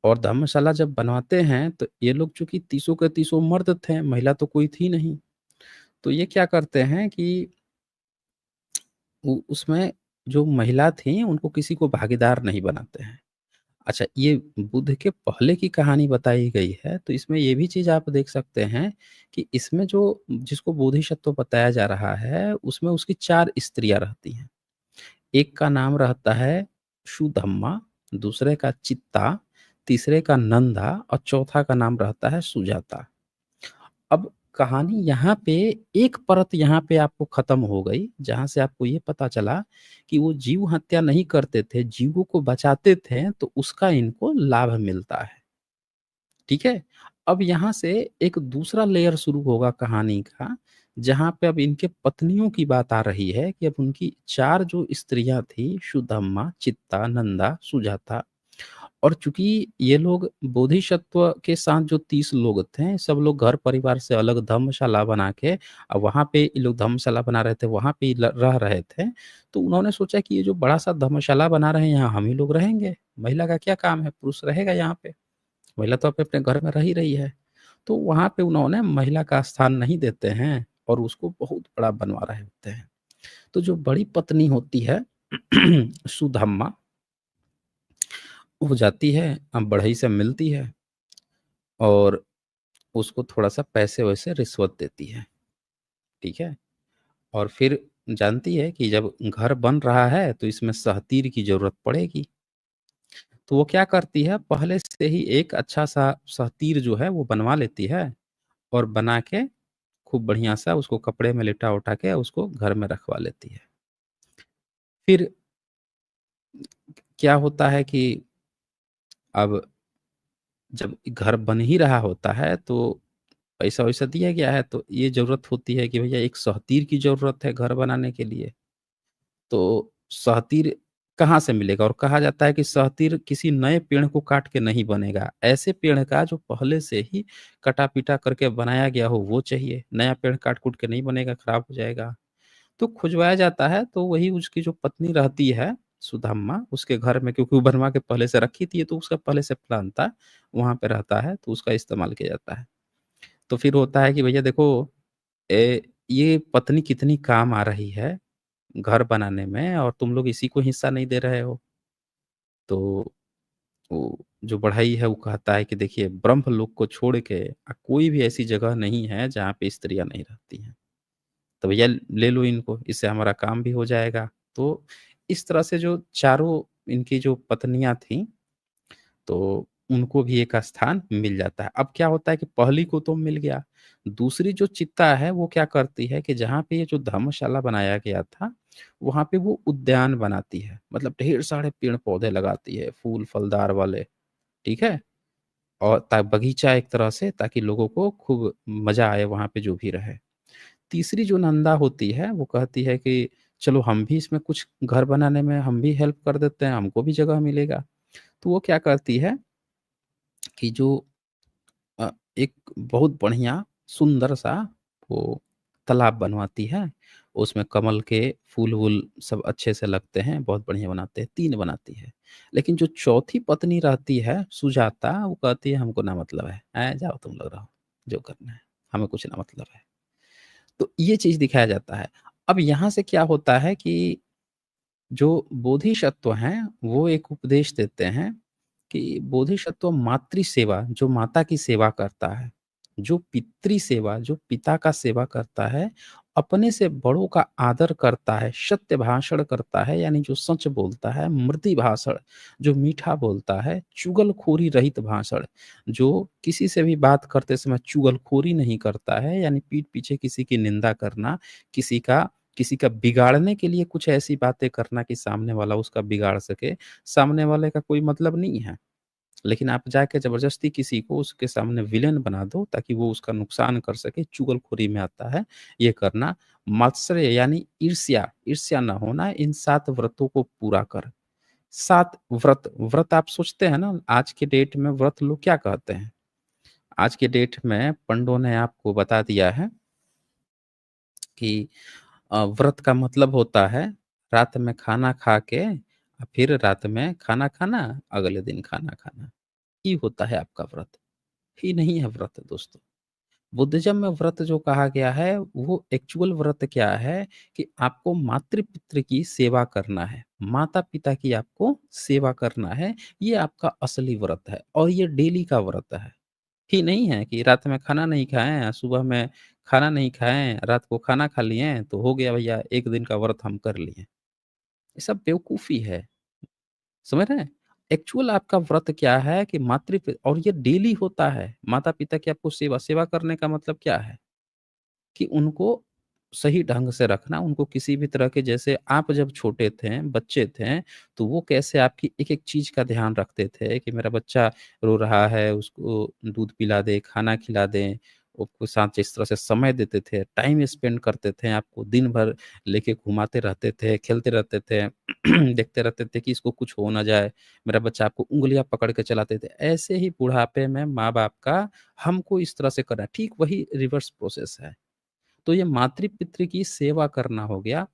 और धर्मशाला जब बनवाते हैं, तो ये लोग चूँकि तीसों के तीसों मर्द थे, महिला तो कोई थी नहीं। तो ये क्या करते हैं कि उ उसमें जो महिला थीं, उनको किसी को भागीदार नहीं बनाते हैं। अच्छा, ये बुद्ध के पहले की कहानी बताई गई है, तो इसमें ये भी चीज़ आप देख सकते हैं कि इसमें जो जिसको बोधिसत्व बताया जा रहा है, उसमें उसकी 4 स्त्रियाँ रहती हैं। एक का नाम रहता है सुधम्मा, दूसरे का चित्ता, तीसरे का नंदा और चौथा का नाम रहता है सुजाता। अब कहानी यहाँ पे एक परत यहाँ पे आपको खत्म हो गई, जहाँ से आपको ये पता चला कि वो जीव हत्या नहीं करते थे, जीवों को बचाते थे, तो उसका इनको लाभ मिलता है, ठीक है? अब यहाँ से एक दूसरा लेयर शुरू होगा कहानी का, जहाँ पे अब इनके पत्नियों की बात आ रही है कि अब उनकी 4 जो स्त्रियाँ थी, सुदामा, चित्ता, नंदा, सुजाता और चूँकि ये लोग बोधिसत्व के साथ जो 30 लोग थे, सब लोग घर परिवार से अलग धर्मशाला बना के वहाँ पे ये लोग धर्मशाला बना रहे थे, वहाँ पे ही ल रह रहे थे। तो उन्होंने सोचा कि ये जो बड़ा-सा धर्मशाला बना रहे हैं, यहाँ हम ही लोग रहेंगे। महिला का क्या काम है? पुरुष रहेगा यहाँ पे। महिला तो अपने-अपने घर में रह ही रही है। तो वहाँ पे उन्होंने महिला का स्थान नहीं देते हैं और उसको बहुत बड़ा बनवा रहे होते हैं। तो जो बड़ी पत्नी होती है सुदामा, वो जाती है बढ़ई से मिलती है और उसको थोड़ा-सा पैसे-वैसे रिश्वत देती है, ठीक है? और फिर जानती है कि जब घर बन रहा है तो इसमें सहतीर की ज़रूरत पड़ेगी। तो वो क्या करती है पहले से ही एक अच्छा-सा सहतीर जो है वो बनवा लेती है और बना के खूब बढ़िया-सा उसको कपड़े में लिटा-उटा के उसको घर में रखवा लेती है। फिर क्या होता है कि अब जब घर बन ही रहा होता है तो पैसा-वैसा दिया गया है तो ये ज़रूरत होती है कि भैया एक सहतीर की ज़रूरत है घर बनाने के लिए। तो सहतीर कहाँ से मिलेगा? और कहा जाता है कि सहतीर किसी नए पेड़ को काट के नहीं बनेगा। ऐसे पेड़ का जो पहले से ही कटा-पिटा करके बनाया गया हो वो चाहिए। नया पेड़ काट-कूट के नहीं बनेगा, खराब हो जाएगा। तो खुजवाया जाता है तो वही उसकी जो पत्नी रहती है सुदामा उसके घर में क्योंकि वो बनवा के पहले से रखी थी तो उसका पहले से प्लान था, वहाँ पे रहता है तो उसका इस्तेमाल किया जाता है। तो फिर होता है कि भैया देखो ये पत्नी कितनी काम आ रही है घर बनाने में और तुम लोग इसी को हिस्सा नहीं दे रहे हो। तो वो जो बढ़ई है वो कहता है कि देखिए ब्रह्मलोक को छोड़ के कोई भी ऐसी जगह नहीं है जहाँ पे स्त्रियाँ नहीं रहती हैं। तो भैया ले लो इनको, इससे हमारा काम भी हो जाएगा। तो इस तरह से जो चारों इनकी जो पत्नियाँ थीं, तो उनको भी एक स्थान मिल जाता है। अब क्या होता है कि पहली को तो मिल गया, दूसरी जो चित्ता है वो क्या करती है कि जहाँ पे ये जो धर्मशाला बनाया गया था, वहाँ पे वो उद्यान बनाती है। मतलब ढेर सारे पेड़-पौधे लगाती है, फूल-फलदार वाले, ठीक है? और बगीचा एक तरह से ताकि लोगों को खूब मज़ा आए वहाँ पे जो भी रहे। तीसरी जो नंदा होती है, वो कहती है कि चलो हम भी इसमें कुछ घर बनाने में हम भी हेल्प कर देते हैं, हमको भी जगह मिलेगा। तो वो क्या करती है कि जो एक बहुत बढ़िया सुंदर-सा वो तालाब बनवाती है। उसमें कमल के फूल-वूल सब अच्छे से लगते हैं, बहुत बढ़िया बनाते हैं, 3 बनाती है। लेकिन जो चौथी पत्नी रहती है, सुजाता, वो कहती है हमको ना मतलब है, जाओ तुम लोग रहो, जो करना है, हमें कुछ ना मतलब है। तो ये चीज़ दिखाया जाता है। अब यहाँ से क्या होता है कि जो बोधिसत्व हैं, वो एक उपदेश देते हैं कि बोधिसत्व मातृ सेवा, जो माता की सेवा करता है, जो पितृ सेवा, जो पिता का सेवा करता है, अपने से बड़ों का आदर करता है, सत्य भाषण करता है, यानी जो सच बोलता है, मृदु भाषण, जो मीठा बोलता है, चुगलखोरी रहित भाषण, जो किसी से भी बात करते समय चुगलखोरी नहीं करता है, यानी पीठ पीछे किसी की निंदा करना, किसी का किसी का बिगाड़ने के लिए कुछ ऐसी बातें करना कि सामने वाला उसका बिगाड़ सके, सामने वाले का कोई मतलब नहीं है। लेकिन आप जाके ज़बरदस्ती किसी को उसके सामने विलेन बना दो ताकि वो उसका नुकसान कर सके, चुगलखोरी में आता है ये करना। मात्सर्य यानी ईर्ष्या, ईर्ष्या ना होना, इन 7 व्रतों को पूरा कर। 7 व्रत, व्रत आप सोचते हैं ना आज के डेट में व्रत लोग क्या कहते हैं? आज के डेट में पंडों ने आपको बता दिया है कि व्रत का मतलब होता है रात में खाना खा के फिर रात में खाना खाना, अगले दिन खाना खाना। ये होता है आपका व्रत। ये नहीं है व्रत दोस्तों। बुद्धिज़्म में व्रत जो कहा गया है वो एक्चुअल व्रत क्या है कि आपको मातृ-पितृ की सेवा करना है। माता-पिता की आपको सेवा करना है, ये आपका असली व्रत है और ये डेली का व्रत है। ही नहीं है कि रात में खाना नहीं खाएँ, सुबह में खाना नहीं खाएँ, रात को खाना खा लिए, तो हो गया भैया 1 दिन का व्रत हम कर लिए। ये सब बेवकूफ़ी है, समझ रहे हैं? एक्चुअल आपका व्रत क्या है कि और ये डेली होता है। माता-पिता की आपको सेवा करने का मतलब क्या है? कि उनको सही ढंग से रखना, उनको किसी भी तरह के जैसे आप जब छोटे थे, बच्चे थे, तो वो कैसे आपकी एक-एक चीज़ का ध्यान रखते थे कि मेरा बच्चा रो रहा है, उसको दूध पिला दें, खाना खिला दें, उसके साथ जिस तरह से समय देते थे, टाइम स्पेंड करते थे, आपको दिन भर लेके घुमाते रहते थे, खेलते रहते थे, देखते रहते थे कि इसको कुछ हो ना जाए, मेरा बच्चा आपको उँगलियाँ पकड़ के चलाते थे। ऐसे ही बुढ़ापे में माँ-बाप का हमको इस तरह से करना है, ठीक वही रिवर्स प्रोसेस है। तो ये मातृ-पितृ की सेवा करना हो गया,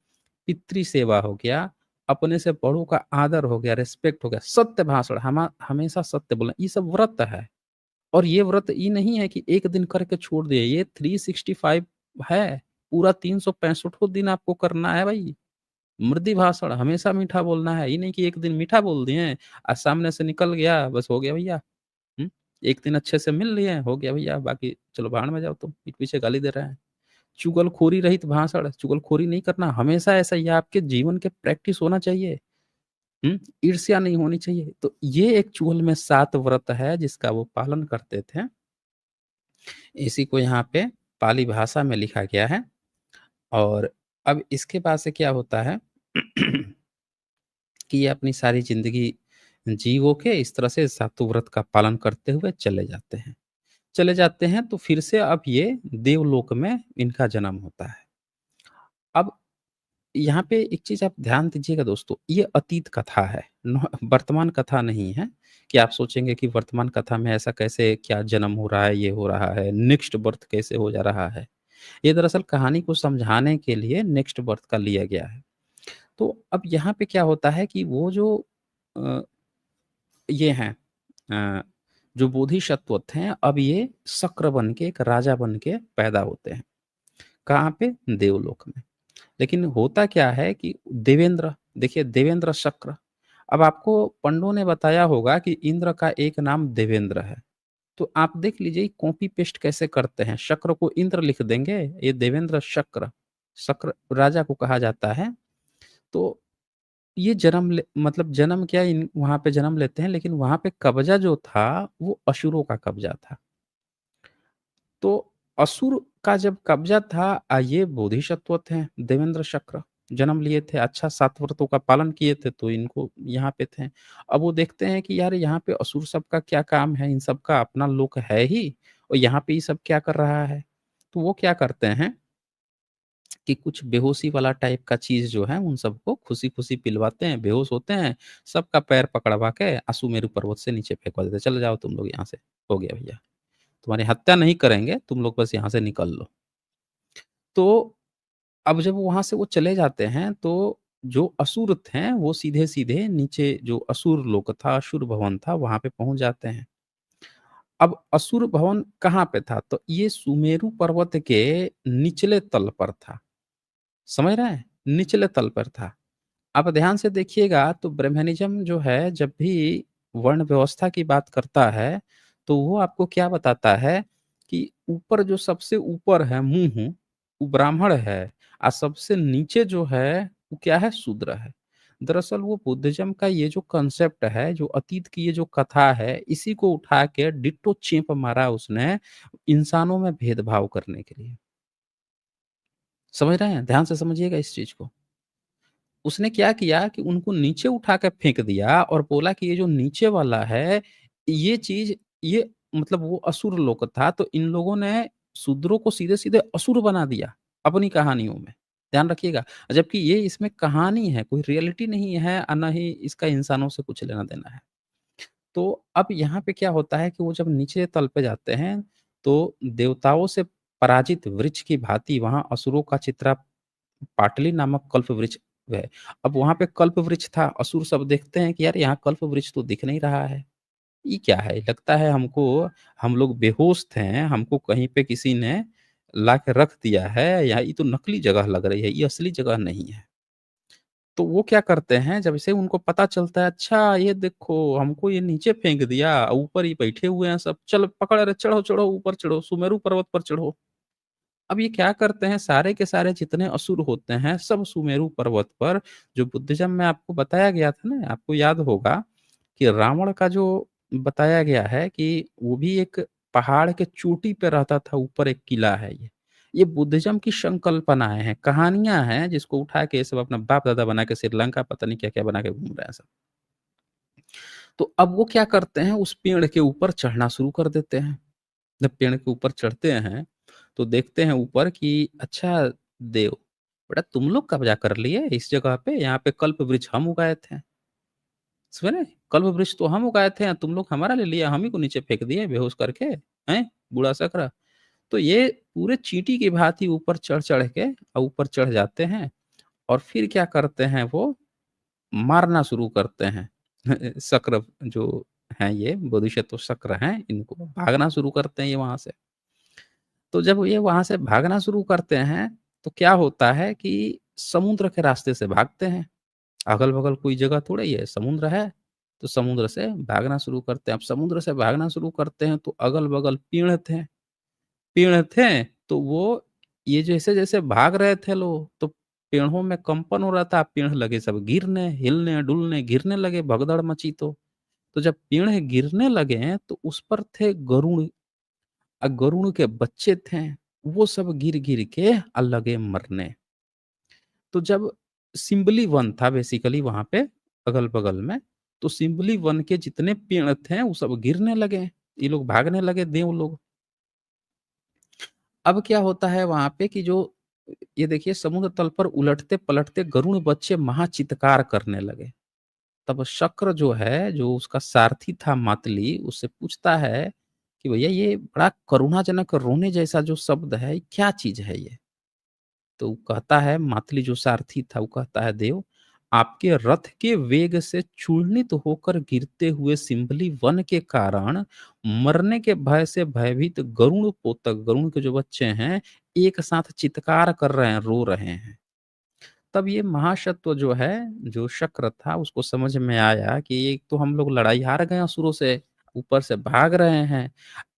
पितृ सेवा हो गया, अपने से बड़ों का आदर हो गया, रिस्पेक्ट हो गया, सत्य भाषण हमेशा सत्य बोलना, ये सब व्रत है। और ये व्रत ये नहीं है कि एक दिन करके छोड़ दिए, ये 365 है, पूरा 365 दिन आपको करना है भाई। मृदि भाषण हमेशा मीठा बोलना है, ये नहीं कि एक दिन मीठा बोल दिए, सामने से निकल गया, बस हो गया भैया। हुँ? एक दिन अच्छे से मिल लिए, हो गया भैया, बाकी चलो भाड़ में जाओ तुम, पीठ पीछे गाली दे रहे हैं। चुगलखोरी रहित भाषण, चुगलखोरी नहीं करना, हमेशा ऐसा ही आपके जीवन के प्रैक्टिस होना चाहिए। ईर्ष्या नहीं होनी चाहिए। तो ये एक चूल में 7 व्रत है जिसका वो पालन करते थे। इसी को यहाँ पे पाली भाषा में लिखा गया है और अब इसके बाद से क्या होता है कि ये अपनी सारी ज़िंदगी जी वो के इस तरह से सातों व्रत का पालन करते हुए चले जाते हैं। चले जाते हैं तो फिर से अब ये देवलोक में इनका जन्म होता है। अब यहाँ पे एक चीज़ आप ध्यान दीजिएगा दोस्तों, ये अतीत कथा है, वर्तमान कथा नहीं है कि आप सोचेंगे कि वर्तमान कथा में ऐसा कैसे क्या जन्म हो रहा है, ये हो रहा है, नेक्स्ट बर्थ कैसे हो जा रहा है। ये दरअसल कहानी को समझाने के लिए नेक्स्ट बर्थ का लिया गया है। तो अब यहाँ पे क्या होता है कि वो जो अ, ये हैं अ, जो बोधिसत्व थे, अब ये शक्र बन के, एक राजा बन के पैदा होते हैं। कहाँ पे? देवलोक में। लेकिन होता क्या है कि देवेंद्र देखिए देवेंद्र शक्र, अब आपको पंडों ने बताया होगा कि इंद्र का एक नाम देवेंद्र है। तो आप देख लीजिए कॉपी पेस्ट कैसे करते हैं, शक्र को इंद्र लिख देंगे, ये देवेंद्र शक्र, शक्र राजा को कहा जाता है। तो ये मतलब जन्म क्या इन वहाँ पे जन्म लेते हैं, लेकिन वहाँ पे कब्ज़ा जो था, वो असुरों का कब्ज़ा था। तो असुर का जब कब्ज़ा था ये बोधिसत्व थे, देवेंद्र शक्र, जन्म लिए थे, अच्छा 7 व्रतों का पालन किए थे, तो इनको यहाँ पे थे। अब वो देखते हैं कि यार यहाँ पे असुर सब का क्या काम है, इन सब का अपना लोक है ही और यहाँ पे ये सब क्या कर रहा है? तो वो क्या करते हैं कि कुछ बेहोशी वाला टाइप का चीज़ जो है, उन सबको खुशी-खुशी पिलवाते हैं, बेहोश होते हैं, सबका पैर पकड़वा के सुमेरु पर्वत से नीचे फेंकवा देते हैं, "चले जाओ तुम लोग यहाँ से, हो गया भैया। तुम्हारी हत्या नहीं करेंगे, तुम लोग बस यहाँ से निकल लो।" तो अब जब वहाँ से वो चले जाते हैं, तो जो असुर थे, वो सीधे-सीधे नीचे जो असुर लोक था, असुर भवन था, वहाँ पे पहुँच जाते हैं। अब असुर भवन कहाँ पे था? तो ये सुमेरु पर्वत के निचले तल पर था। समझ रहे हैं? निचले तल पर था। आप ध्यान से देखिएगा तो ब्रह्मनिज़्म जो है जब भी वर्ण व्यवस्था की बात करता है, तो वो आपको क्या बताता है कि ऊपर जो सबसे ऊपर है मुँह, वो ब्राह्मण है और सबसे नीचे जो है वो क्या है? शूद्र है। दरअसल वो बुद्धिज़्म का ये जो कांसेप्ट है, जो अतीत की ये जो कथा है, इसी को उठा के डिट्टो चेप मारा उसने इंसानों में भेदभाव करने के लिए। समझ रहे हैं? ध्यान से समझिएगा इस चीज़ को। उसने क्या किया कि उनको नीचे उठा के फेंक दिया और बोला कि ये जो नीचे वाला है, ये चीज़ ये मतलब वो असुर लोक था, तो इन लोगों ने शूद्रों को सीधे-सीधे असुर बना दिया, अपनी कहानियों में। ध्यान रखिएगा। जबकि ये इसमें कहानी है, कोई रियलिटी नहीं है ना ही इसका इंसानों से कुछ लेना-देना है। तो अब यहाँ पे क्या होता है कि वो जब नीचे तल पे जाते हैं, तो देवताओं से पराजित वृक्ष की भाँति वहाँ असुरों का चित्रा पाटली नामक कल्प वृक्ष है। अब वहाँ पे कल्प वृक्ष था, असुर सब देखते हैं कि यार यहाँ कल्प वृक्ष तो दिख नहीं रहा है। ये क्या है? लगता है हमको हम लोग बेहोश थे, हमको कहीं पे किसी ने ला के रख दिया है या ये तो नकली जगह लग रही है, ये असली जगह नहीं है। तो वो क्या करते हैं जब से उनको पता चलता है अच्छा ये देखो हमको ये नीचे फेंक दिया, ऊपर ही बैठे हुए हैं सब, चल पकड़ रहे चढ़ो, चढ़ो ऊपर चढ़ो, सुमेरु पर्वत पर चढ़ो। अब ये क्या करते हैं सारे के सारे जितने असुर होते हैं सब सुमेरु पर्वत पर जो बुद्धिज़्म में आपको बताया गया था ना, आपको याद होगा कि रावण का जो बताया गया है कि वो भी एक पहाड़ के चोटी पे रहता था, ऊपर एक किला है ये। ये बुद्धिज़्म की संकल्पनाएँ हैं, कहानियाँ हैं जिसको उठा के ये सब अपना बाप-दादा बना के श्रीलंका पता नहीं क्या-क्या बना के घूम रहे हैं सब। तो अब वो क्या करते हैं उस पेड़ के ऊपर चढ़ना शुरू कर देते हैं। जब पेड़ के ऊपर चढ़ते हैं, तो देखते हैं ऊपर कि अच्छा देव, बेटा तुम लोग कब्ज़ा कर लिए इस जगह पे, यहाँ पे कल्प वृक्ष हम उगाए थे। सुने? कल्प वृक्ष तो हम उगाए थे, तुम लोग हमारा ले लिया, हम ही को नीचे फेंक दिए बेहोश करके, हैं? बूढ़ा सकरा। तो ये पूरे चींटी की भाँति ऊपर चढ़-चढ़ के ऊपर चढ़ जाते हैं और फिर क्या करते हैं वो, मारना शुरू करते हैं। शक्र जो हैं ये बोधिसत्व शक्र हैं, इनको भागना शुरू करते हैं ये वहाँ से। तो जब ये वहाँ से भागना शुरू करते हैं, तो क्या होता है कि समुद्र के रास्ते से भागते हैं। अगल-बगल कोई जगह थोड़ी है, समुद्र है, तो समुद्र से भागना शुरू करते हैं। अब समुद्र से भागना शुरू करते हैं, तो अगल-बगल पेड़ थे, तो वो ये जैसे-जैसे भाग रहे थे लोग, तो पेड़ों में कंपन हो रहा था, पेड़ लगे सब गिरने, हिलने, डुलने, गिरने लगे, भगदड़ मची तो। तो जब पेड़ गिरने लगे, तो उस पर थे गरुड़, गरुड़ के बच्चे थे, वो सब गिर-गिर के लगे मरने। तो जब सिम्बली वन था बेसिकली वहाँ पे अगल-बगल में, तो सिम्बली वन के जितने पेड़ थे, वो सब गिरने लगे। ये लोग भागने लगे देव लोग। अब क्या होता है वहाँ पे कि जो ये देखिए समुद्र तल पर उलटते-पलटते गरुड़ बच्चे महाचित्कार करने लगे। तब शक्र जो है, जो उसका सारथी था मातली, उससे पूछता है कि भैया ये बड़ा करुणाजनक रोने जैसा जो शब्द है, ये क्या चीज़ है ये? तो वो कहता है मातली जो सारथी था, वो कहता है देव, आपके रथ के वेग से चूर्णित होकर गिरते हुए सिंबली वन के कारण मरने के भय से भयभीत गरुड़ पोतक, गरुड़ के जो बच्चे हैं, एक साथ चित्कार कर रहे हैं, रो रहे हैं। तब ये महासत्व जो है, जो शक्र था, उसको समझ में आया कि एक तो हम लोग लड़ाई हार गए असुरों से, ऊपर से भाग रहे हैं,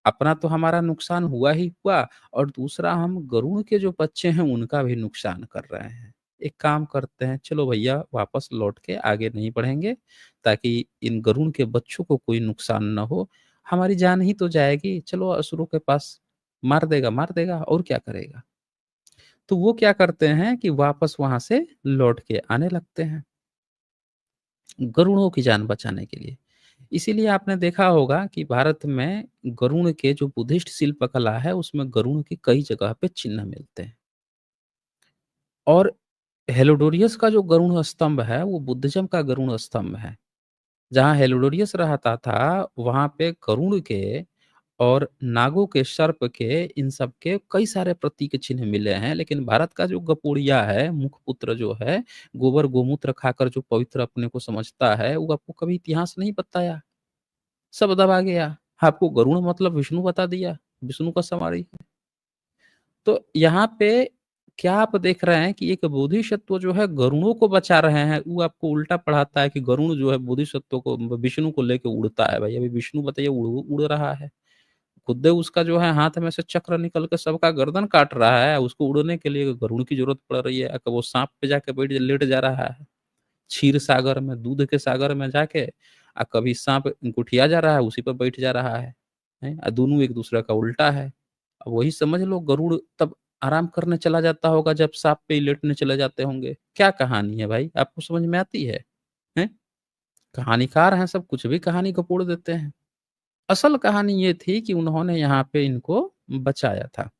अपना तो हमारा नुकसान हुआ ही हुआ और दूसरा हम गरुड़ के जो बच्चे हैं, उनका भी नुकसान कर रहे हैं। एक काम करते हैं, चलो भैया वापस लौट के आगे नहीं बढ़ेंगे, ताकि इन गरुड़ के बच्चों को कोई नुकसान ना हो। हमारी जान ही तो जाएगी, चलो असुरों के पास, मार देगा और क्या करेगा। तो वो क्या करते हैं कि वापस वहाँ से लौट के आने लगते हैं, गरुड़ों की जान बचाने के लिए। इसीलिए आपने देखा होगा कि भारत में गरुड़ के जो बुद्धिस्ट शिल्प कला है, उसमें गरुड़ के कई जगह पे चिन्ह मिलते हैं। और हेलोडोरियस का जो गरुड़ स्तंभ है, वो बुद्धिज़्म का गरुड़ स्तंभ है। जहाँ हेलोडोरियस रहता था, वहाँ पे गरुड़ के और नागों के, सर्प के, इन सब के कई सारे प्रतीक चिन्ह मिले हैं। लेकिन भारत का जो गपोड़िया है, मुखपुत्र जो है, गोबर गोमूत्र खाकर जो पवित्र अपने को समझता है, वो आपको कभी इतिहास नहीं बताया, सब दबा गया। आपको गरुड़ मतलब विष्णु बता दिया, विष्णु का सवारी है। तो यहाँ पे क्या आप देख रहे हैं कि एक बोधिसत्व जो है गरुड़ों को बचा रहे हैं, वो आपको उल्टा पढ़ाता है कि गरुड़ जो है बोधिसत्व को, विष्णु को लेके उड़ता है। भाई अभी विष्णु बताइए उड़ उड़ रहा है। खुद उसका जो है हाथ में से चक्र निकल के सबका गर्दन काट रहा है, उसको उड़ने के लिए गरुड़ की ज़रूरत पड़ रही है। वो साँप पे जाके लेट जा रहा है। क्षीर सागर में, दूध के सागर में जाके कभी साँप गुठिया जा रहा है, उसी पे बैठ जा रहा है। हैं? दोनों एक-दूसरे का उल्टा है। अब वही समझ लो गरुड़ तब आराम करने चला जाता होगा जब साँप पे ही लेटने चले जाते होंगे। क्या कहानी है भाई? आपको समझ में आती है? हैं? कहानीकार हैं सब, कुछ भी कहानी गपोड़ देते हैं। असल कहानी ये थी कि उन्होंने यहाँ पे इनको बचाया था।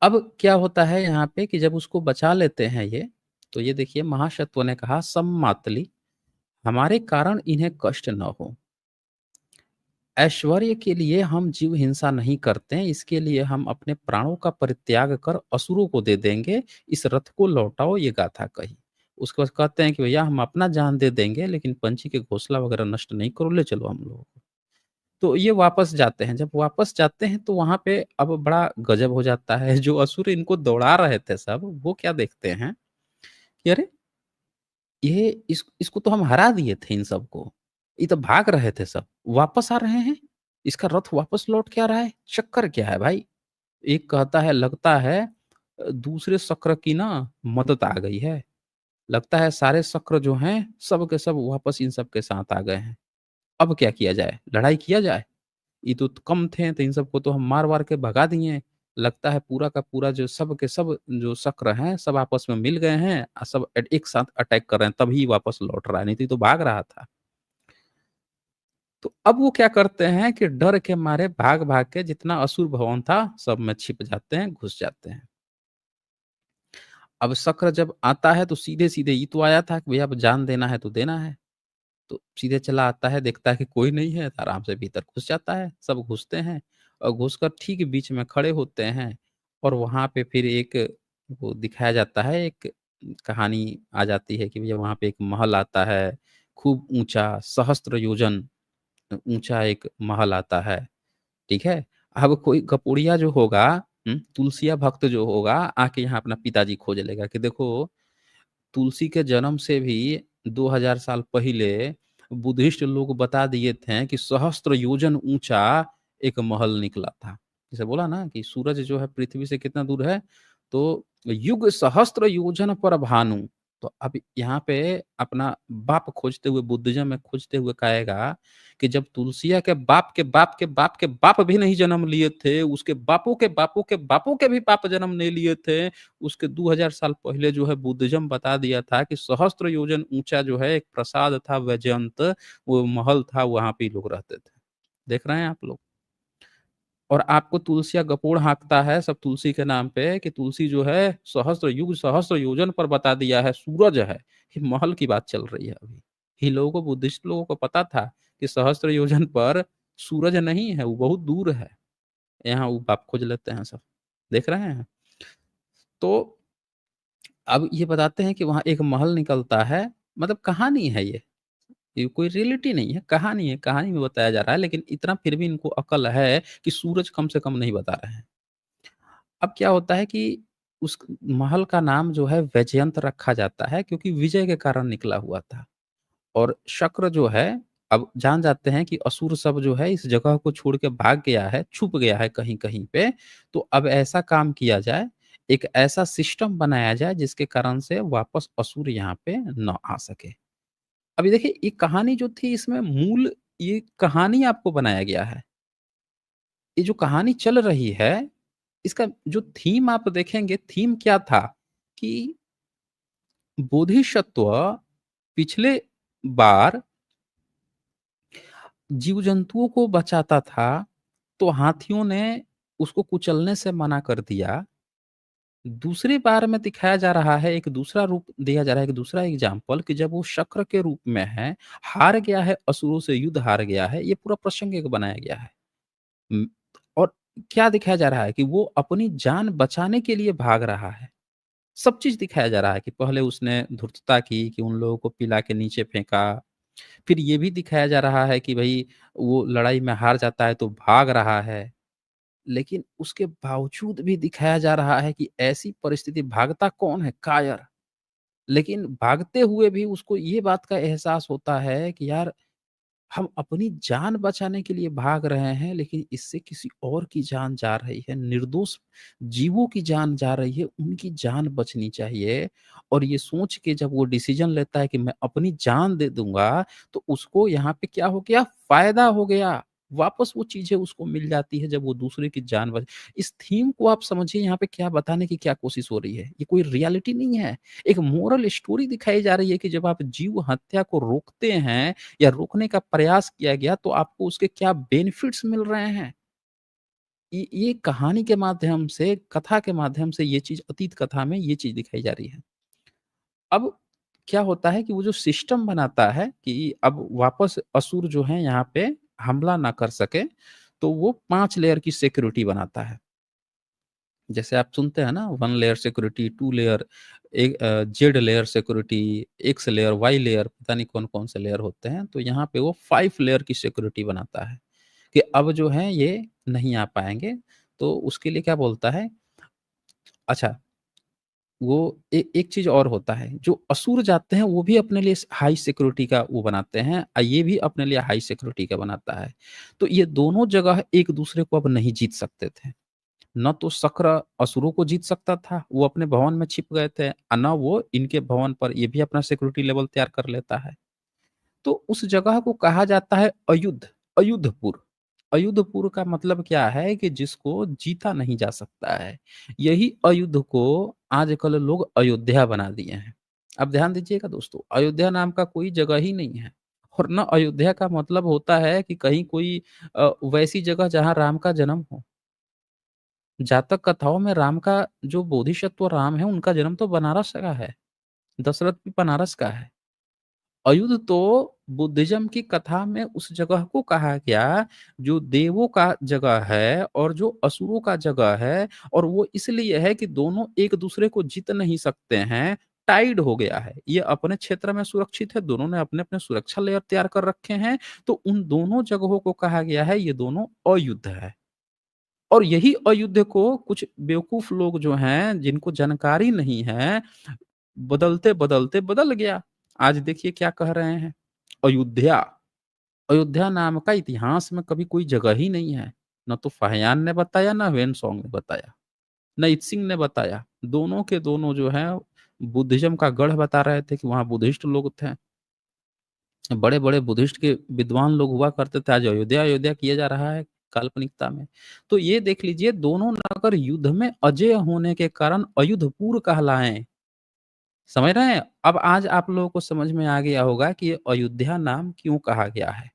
अब क्या होता है यहाँ पे कि जब उसको बचा लेते हैं ये, तो ये देखिए महासत्व ने कहा सम्मातली, हमारे कारण इन्हें कष्ट न हो। ऐश्वर्य के लिए हम जीव हिंसा नहीं करते हैं, इसके लिए हम अपने प्राणों का परित्याग कर असुरों को दे देंगे, इस रथ को लौटाओ, ये गाथा कही। उसके बाद कहते हैं कि भैया हम अपना जान दे देंगे, लेकिन पंछी के घोंसला वगैरह नष्ट नहीं करो, ले चलो हम लोगों को। तो ये वापस जाते हैं, जब वापस जाते हैं तो वहाँ पे अब बड़ा गज़ब हो जाता है, जो असुर इनको दौड़ा रहे थे सब, वो क्या देखते हैं कि अरे! ये इसको तो हम हरा दिए थे इन सबको, ये तो भाग रहे थे सब, वापस आ रहे हैं, इसका रथ वापस लौट के आ रहा है, चक्कर क्या है भाई? एक कहता है लगता है दूसरे शक्र की ना मदद आ गई है, लगता है सारे शक्र जो हैं, सब के सब वापस इन सब के साथ आ गए हैं। अब क्या किया जाए? लड़ाई किया जाए? ये तो कम थे, तो इन सबको तो हम मार-वार के भगा दिए। लगता है पूरा का पूरा जो सब के सब जो शक्र हैं, सब आपस में मिल गए हैं सब एक साथ अटैक कर रहे हैं, तभी वापस लौट रहा है, नहीं तो ये तो भाग रहा था। तो अब वो क्या करते हैं कि डर के मारे भाग-भाग के जितना असुर भवन था, सब में छिप जाते हैं, घुस जाते हैं। अब शक्र जब आता है तो सीधे-सीधे ये तो आया था कि भैया अब जान देना है तो देना है। तो सीधे चला आता है, देखता है कि कोई नहीं है, तो आराम से भीतर घुस जाता है। सब घुसते हैं और घुसकर ठीक बीच में खड़े होते हैं और वहाँ पे फिर एक वो दिखाया जाता है, एक कहानी आ जाती है कि भैया वहाँ पे एक महल आता है, खूब ऊँचा सहस्त्र योजन ऊँचा एक महल आता है, ठीक है? अब कोई गपुड़िया जो होगा तुलसिया भक्त जो होगा, आके यहाँ अपना पिताजी खोज लेगा कि देखो तुलसी के जन्म से भी 2000 साल पहले बुद्धिस्ट लोग बता दिए थे कि सहस्त्र योजन ऊंचा एक महल निकला था। जैसे बोला ना कि सूरज जो है पृथ्वी से कितना दूर है, तो युग सहस्त्र योजन पर भानु। तो अब यहाँ पे अपना बाप खोजते हुए बुद्धिज़्म में खोजते हुए कहेगा कि जब तुलसिया के बाप के बाप के बाप के बाप भी नहीं जन्म लिए थे, उसके बापों के बापों के बापों के भी बाप जन्म नहीं लिए थे, उसके 2000 साल पहले जो है बुद्धिज़्म बता दिया था कि सहस्त्र योजन ऊँचा जो है एक प्रासाद था वैजयंत, वो महल था, वहाँ पे लोग रहते थे। देख रहे हैं आप लोग? और आपको तुलसिया गपोड़ हाँकता है सब तुलसी के नाम पे कि तुलसी जो है सहस्त्र युग सहस्त्र योजन पर बता दिया है, सूरज है। ये महल की बात चल रही है अभी। इन लोगों को बुद्धिस्ट लोगों को पता था कि सहस्त्र योजन पर सूरज नहीं है, वो बहुत दूर है। यहाँ वो बाप खोज लेते हैं सब। देख रहे हैं? तो अब ये बताते हैं कि वहाँ एक महल निकलता है, मतलब कहानी है ये कोई रियलिटी नहीं है, कहानी है, कहानी में बताया जा रहा है, लेकिन इतना फिर भी इनको अक्ल है कि सूरज कम से कम नहीं बता रहे हैं। अब क्या होता है कि उस महल का नाम जो है वैजयंत रखा जाता है क्योंकि विजय के कारण निकला हुआ था और शक्र जो है अब जान जाते हैं कि असुर सब जो है इस जगह को छोड़ के भाग गया है, छुप गया है कहीं-कहीं पे, तो अब ऐसा काम किया जाए, एक ऐसा सिस्टम बनाया जाए जिसके कारण से वापस असुर यहाँ पे ना आ सके। अभी देखिए ये कहानी जो थी इसमें मूल ये कहानी आपको बनाया गया है। ये जो कहानी चल रही है, इसका जो थीम आप देखेंगे, थीम क्या था कि बोधिसत्व पिछले बार जीव-जंतुओं को बचाता था, तो हाथियों ने उसको कुचलने से मना कर दिया। दूसरी बार में दिखाया जा रहा है, एक दूसरा रूप दिया जा रहा है, एक दूसरा एग्ज़ाम्पल कि जब वो शक्र के रूप में है, हार गया है, असुरों से युद्ध हार गया है, ये पूरा प्रसंग एक बनाया गया है। उम, और क्या दिखाया जा रहा है कि वो अपनी जान बचाने के लिए भाग रहा है। सब चीज़ दिखाया जा रहा है कि पहले उसने धूर्तता की कि उन लोगों को पिला के नीचे फेंका। फिर ये भी दिखाया जा रहा है कि भई वो लड़ाई में हार जाता है तो भाग रहा है। लेकिन उसके बावजूद भी दिखाया जा रहा है कि ऐसी परिस्थिति भागता कौन है? कायर। लेकिन भागते हुए भी उसको ये बात का एहसास होता है कि यार हम अपनी जान बचाने के लिए भाग रहे हैं, लेकिन इससे किसी और की जान जा रही है, निर्दोष जीवों की जान जा रही है, उनकी जान बचनी चाहिए। और ये सोच के जब वो डिसीज़न लेता है कि मैं अपनी जान दे दूँगा, तो उसको यहाँ पे क्या हो गया, फ़ायदा हो गया। वापस वो चीज़ें उसको मिल जाती है जब वो दूसरे की जान बच इस थीम को आप समझिए यहाँ पे क्या बताने की क्या कोशिश हो रही है। ये कोई रियलिटी नहीं है। एक मोरल स्टोरी दिखाई जा रही है कि जब आप जीव हत्या को रोकते हैं या रोकने का प्रयास किया गया तो आपको उसके क्या बेनिफिट्स मिल रहे हैं। ये कहानी के माध्यम से, कथा के माध्यम से ये चीज़ अतीत कथा में ये चीज़ दिखाई जा रही है। अब क्या होता है कि वो जो सिस्टम बनाता है कि अब वापस असुर जो हैं यहाँ पे हमला ना कर सके, तो वो 5 लेयर की सिक्योरिटी बनाता है। जैसे आप सुनते हैं ना 1 layer security, 2 layer Z layer security, X layer, Y layer पता नहीं कौन-कौन से लेयर होते हैं। तो यहाँ पे वो 5 लेयर की सिक्योरिटी बनाता है, कि अब जो है ये नहीं आ पाएँगे। तो उसके लिए क्या बोलता है अच्छा वो एक चीज़ और होता है, जो असुर जाते हैं वो भी अपने लिए हाई सिक्योरिटी का वो बनाते हैं ये भी अपने लिए हाई सिक्योरिटी का बनाता है। तो ये दोनों जगह एक-दूसरे को अब नहीं जीत सकते थे। ना तो शक्र असुरों को जीत सकता था, वो अपने भवन में छिप गए थे ना वो इनके भवन पर ये भी अपना सिक्योरिटी लेवल तैयार कर लेता है। तो उस जगह को कहा जाता है अयुद्ध, अयुद्धपुर। अयुद्धपुर का मतलब क्या है कि जिसको जीता नहीं जा सकता है। यही अयुद्ध को आजकल लोग अयोध्या बना दिए हैं। अब ध्यान दीजिएगा दोस्तों, अयोध्या नाम का कोई जगह ही नहीं है और ना अयोध्या का मतलब होता है कि कहीं कोई वैसी जगह जहाँ राम का जन्म हो। जातक कथाओं में राम का जो बोधिसत्व राम है, उनका जन्म तो बनारस का है। दशरथ भी बनारस का है। अयुध तो बुद्धिज़्म की कथा में उस जगह को कहा गया जो देवों का जगह है और जो असुरों का जगह है, और वो इसलिए है कि दोनों एक-दूसरे को जीत नहीं सकते हैं, टाइड हो गया है। ये अपने क्षेत्र में सुरक्षित है, दोनों ने अपने-अपने सुरक्षा लेयर तैयार कर रखे हैं, तो उन दोनों जगहों को कहा गया है ये दोनों अयुद्ध है। और यही अयुद्ध को कुछ बेवकूफ़ लोग जो हैं, जिनको जानकारी नहीं है, बदलते-बदलते बदल गया। आज देखिए क्या कह रहे हैं, अयोध्या। अयोध्या नाम का इतिहास में कभी कोई जगह ही नहीं है। ना तो फाहियान ने बताया, ना ह्वेन-सॉन्ग ने बताया, ना इत-सिंह ने बताया। दोनों के दोनों जो हैं बुद्धिज़्म का गढ़ बता रहे थे कि वहाँ बुद्धिस्ट लोग थे। बड़े-बड़े बुद्धिस्ट के विद्वान लोग हुआ करते थे। आज अयोध्या-अयोध्या किया जा रहा है काल्पनिकता में। तो ये देख लीजिए, दोनों नगर युद्ध में अजेय होने के कारण अयुद्धपुर कहलाएँ। समझ रहे हैं? अब आज आप लोगों को समझ में आ गया होगा कि ये अयोध्या नाम क्यों कहा गया है।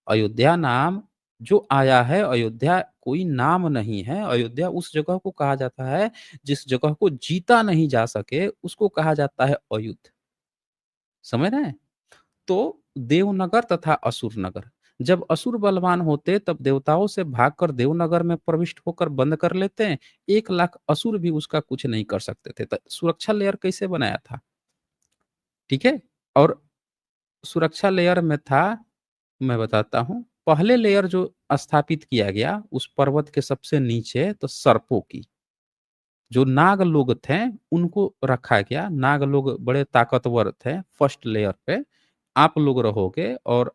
अयोध्या नाम जो आया है, अयोध्या कोई नाम नहीं है, अयोध्या उस जगह को कहा जाता है जिस जगह को जीता नहीं जा सके, उसको कहा जाता है अयुद्ध। समझ रहे हैं? तो देवनगर तथा असुर नगर। जब असुर बलवान होते तब देवताओं से भागकर देवनगर में प्रविष्ट होकर बंद कर लेते हैं। 1 लाख असुर भी उसका कुछ नहीं कर सकते थे। त सुरक्षा लेयर कैसे बनाया था? ठीक है? और सुरक्षा लेयर में था, मैं बताता हूँ। पहले लेयर जो स्थापित किया गया उस पर्वत के सबसे नीचे तो सर्पों की, जो नाग लोग थे उनको रखा गया। नाग लोग बड़े ताकतवर थे फर्स्ट लेयर पे, आप लोग रहोगे और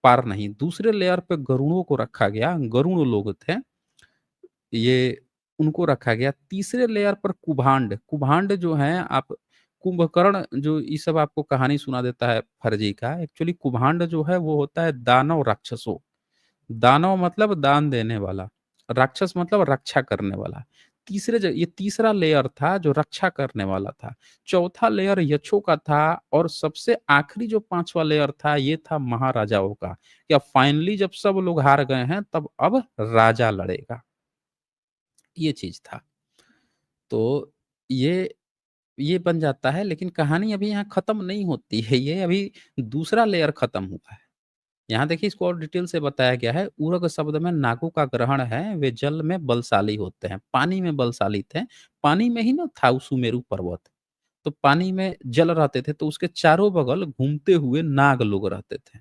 पार नहीं। दूसरे लेयर पे गरुड़ों को रखा गया, गरुड़ लोग थे, ये उनको रखा गया। तीसरे लेयर पर कुभांड, कुभांड जो हैं आप, कुंभकर्ण जो ये सब आपको कहानी सुना देता है फर्जी का, एक्चुअली कुभांड जो है वो होता है दानव राक्षसों। दानव मतलब दान देने वाला, राक्षस मतलब रक्षा करने वाला। ये तीसरा लेयर था जो रक्षा करने वाला था। चौथा लेयर यक्षों का था और सबसे आखिरी जो 5वां लेयर था ये था महाराजाओं का। क्या फाइनली जब सब लोग हार गए हैं तब अब राजा लड़ेगा, ये चीज़ था। तो ये ये बन जाता है, लेकिन कहानी अभी यहाँ खत्म नहीं होती है, ये अभी दूसरा लेयर खत्म हुआ है। यहाँ देखिए इसको और डिटेल से बताया गया है। उरग शब्द में नागों का ग्रहण है, वे जल में बलशाली होते हैं, पानी में बलशाली थे। पानी में ही ना था वो सुमेरु पर्वत, तो पानी में जल रहते थे, तो उसके चारों बगल घूमते हुए नाग लोग रहते थे।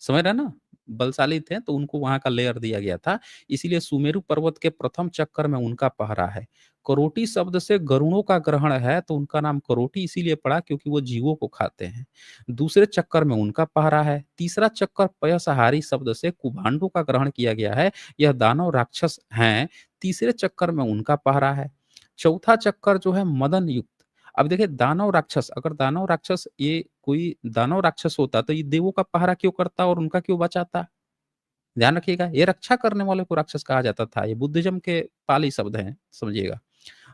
समझ रहे हैं ना? बलशाली थे तो उनको वहाँ का लेयर दिया गया था। इसीलिए सुमेरु पर्वत के प्रथम चक्कर में उनका पहरा है। करोटी शब्द से गरुड़ों का ग्रहण है तो उनका नाम करोटी इसीलिए पड़ा क्योंकि वो जीवों को खाते हैं। दूसरे चक्कर में उनका पहरा है। तीसरा चक्कर पयसहारी शब्द से कुभांडों का ग्रहण किया गया है। यह दानव राक्षस हैं। तीसरे चक्कर में उनका पहरा है। चौथा चक्कर जो है मदन युक्त। अब देखिए दानव राक्षस, अगर दानव राक्षस ये कोई दानव राक्षस होता तो ये देवों का पहरा क्यों करता और उनका क्यों बचाता? ध्यान रखिएगा, ये रक्षा करने वाले को राक्षस कहा जाता था। ये बुद्धिज़्म के पाली शब्द हैं, समझिएगा।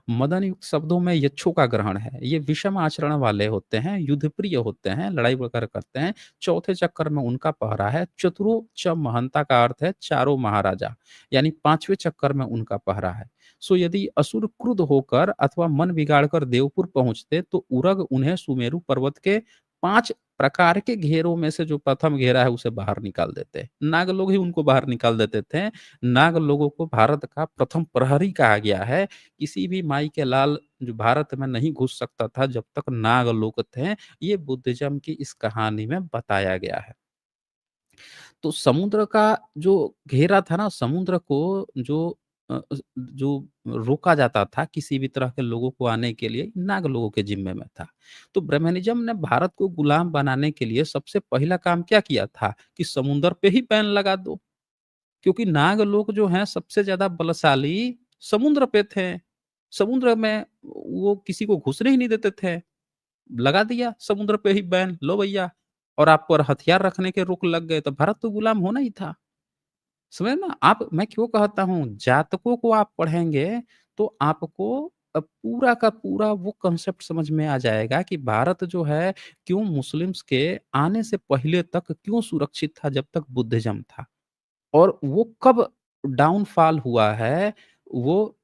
मदन युक्त शब्दों में यक्षों का ग्रहण है। ये विषम आचरण वाले होते हैं, युद्धप्रिय होते हैं, लड़ाई वगैरह करते हैं। चौथे चक्कर में उनका पहरा है। चतुरो च महंता का अर्थ है चारों महाराजा, यानी 5वें चक्कर में उनका पहरा है। सो यदि असुर क्रुद्ध होकर अथवा मन बिगाड़कर देवपुर पहुँचते तो उरग उन्हें सुमेरु पर्वत के 5 प्रकार के घेरों में से जो प्रथम घेरा है उसे बाहर निकाल देते। नाग लोग ही उनको बाहर निकाल देते थे। नाग लोगों को भारत का प्रथम प्रहरी कहा गया है। किसी भी माई के लाल जो भारत में नहीं घुस सकता था जब तक नाग लोग थे, ये बुद्धिज़्म की इस कहानी में बताया गया है। तो समुद्र का जो घेरा था ना, समुद्र को जो रोका जाता था किसी भी तरह के लोगों को आने के लिए, नाग लोगों के ज़िम्मे में था। तो ब्रह्मनिज़्म ने भारत को गुलाम बनाने के लिए सबसे पहला काम क्या किया था कि समुद्र पे ही बैन लगा दो। क्योंकि नाग लोग जो हैं सबसे ज़्यादा बलशाली समुद्र पे थे। समुद्र में वो किसी को घुसने ही नहीं देते थे। लगा दिया समुद्र पे ही बैन, लो भैया, और आप पर हथियार रखने के रोक लग गए तो भारत तो गुलाम होना ही था। समझे ना? आप मैं क्यों कहता हूँ जातकों को आप पढ़ेंगे तो आपको पूरा का पूरा वो कॉन्सेप्ट समझ में आ जाएगा कि भारत जो है क्यों मुस्लिम्स के आने से पहले तक क्यों सुरक्षित था जब तक बुद्धिज़्म था। और वो कब डाउनफॉल हुआ है, वो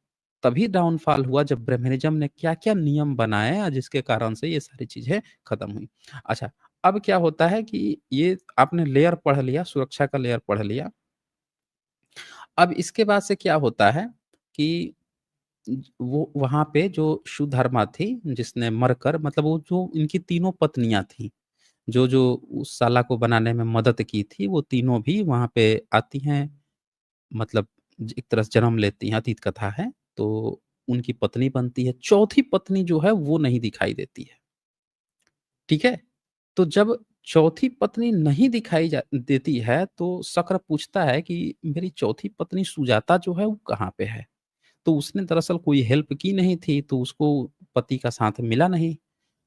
तभी डाउनफॉल हुआ जब ब्रह्मनिज़्म ने क्या-क्या नियम बनाए जिसके कारण से ये सारी चीज़ें खत्म हुई। अच्छा, अब क्या होता है कि ये आपने लेयर पढ़ लिया, सुरक्षा का लेयर पढ़ लिया। अब इसके बाद से क्या होता है कि वो वहाँ पे जो सुधर्मा थी, जिसने मरकर मतलब वो जो इनकी तीनों पत्नियाँ थीं, जो उस साला को बनाने में मदद की थी, वो तीनों भी वहाँ पे आती हैं, मतलब एक तरह से जन्म लेती हैं, अतीत कथा है, तो उनकी पत्नी बनती है। चौथी पत्नी जो है, वो नहीं दिखाई देती है, ठीक है? तो जब चौथी पत्नी नहीं दिखाई देती है, तो शक्र पूछता है कि मेरी चौथी पत्नी सुजाता जो है, वो कहाँ पे है? तो उसने दरअसल कोई हेल्प की नहीं थी, तो उसको पति का साथ मिला नहीं।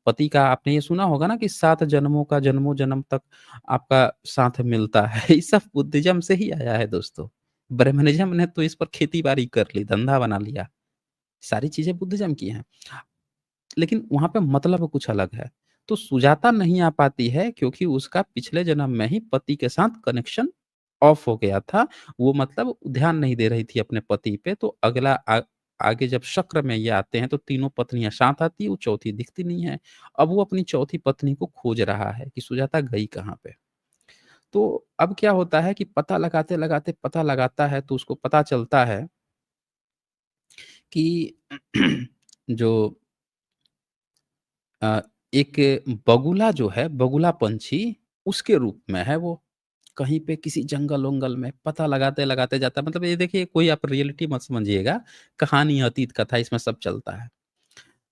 पति का आपने ये सुना होगा ना कि 7 जन्मों का जन्मों-जन्म तक आपका साथ मिलता है। ये सब बुद्धिज़्म से ही आया है दोस्तों। ब्रह्मनिज़्म ने तो इस पर खेती-बाड़ी कर ली, धंधा बना लिया। सारी चीज़ें बुद्धिज़्म की हैं। लेकिन वहाँ पे मतलब कुछ अलग है। तो सुजाता नहीं आ पाती है क्योंकि उसका पिछले जन्म में ही पति के साथ कनेक्शन ऑफ हो गया था। वो मतलब ध्यान नहीं दे रही थी अपने पति पे, तो अगला आगे जब शक्र में ये आते हैं तो तीनों पत्नियाँ साथ आती है, वो चौथी दिखती नहीं है। अब वो अपनी चौथी पत्नी को खोज रहा है कि सुजाता गई कहाँ पे? तो अब क्या होता है कि पता लगाते-लगाते पता लगाता है तो उसको पता चलता है कि जो अ, एक बगुला जो है, बगुला पंछी, उसके रूप में है वो। कहीं पे किसी जंगल-वंगल में पता लगाते-लगाते जाता है। मतलब ये देखिए कोई आप रियलिटी मत समझिएगा, कहानी, अतीत कथा इसमें सब चलता है।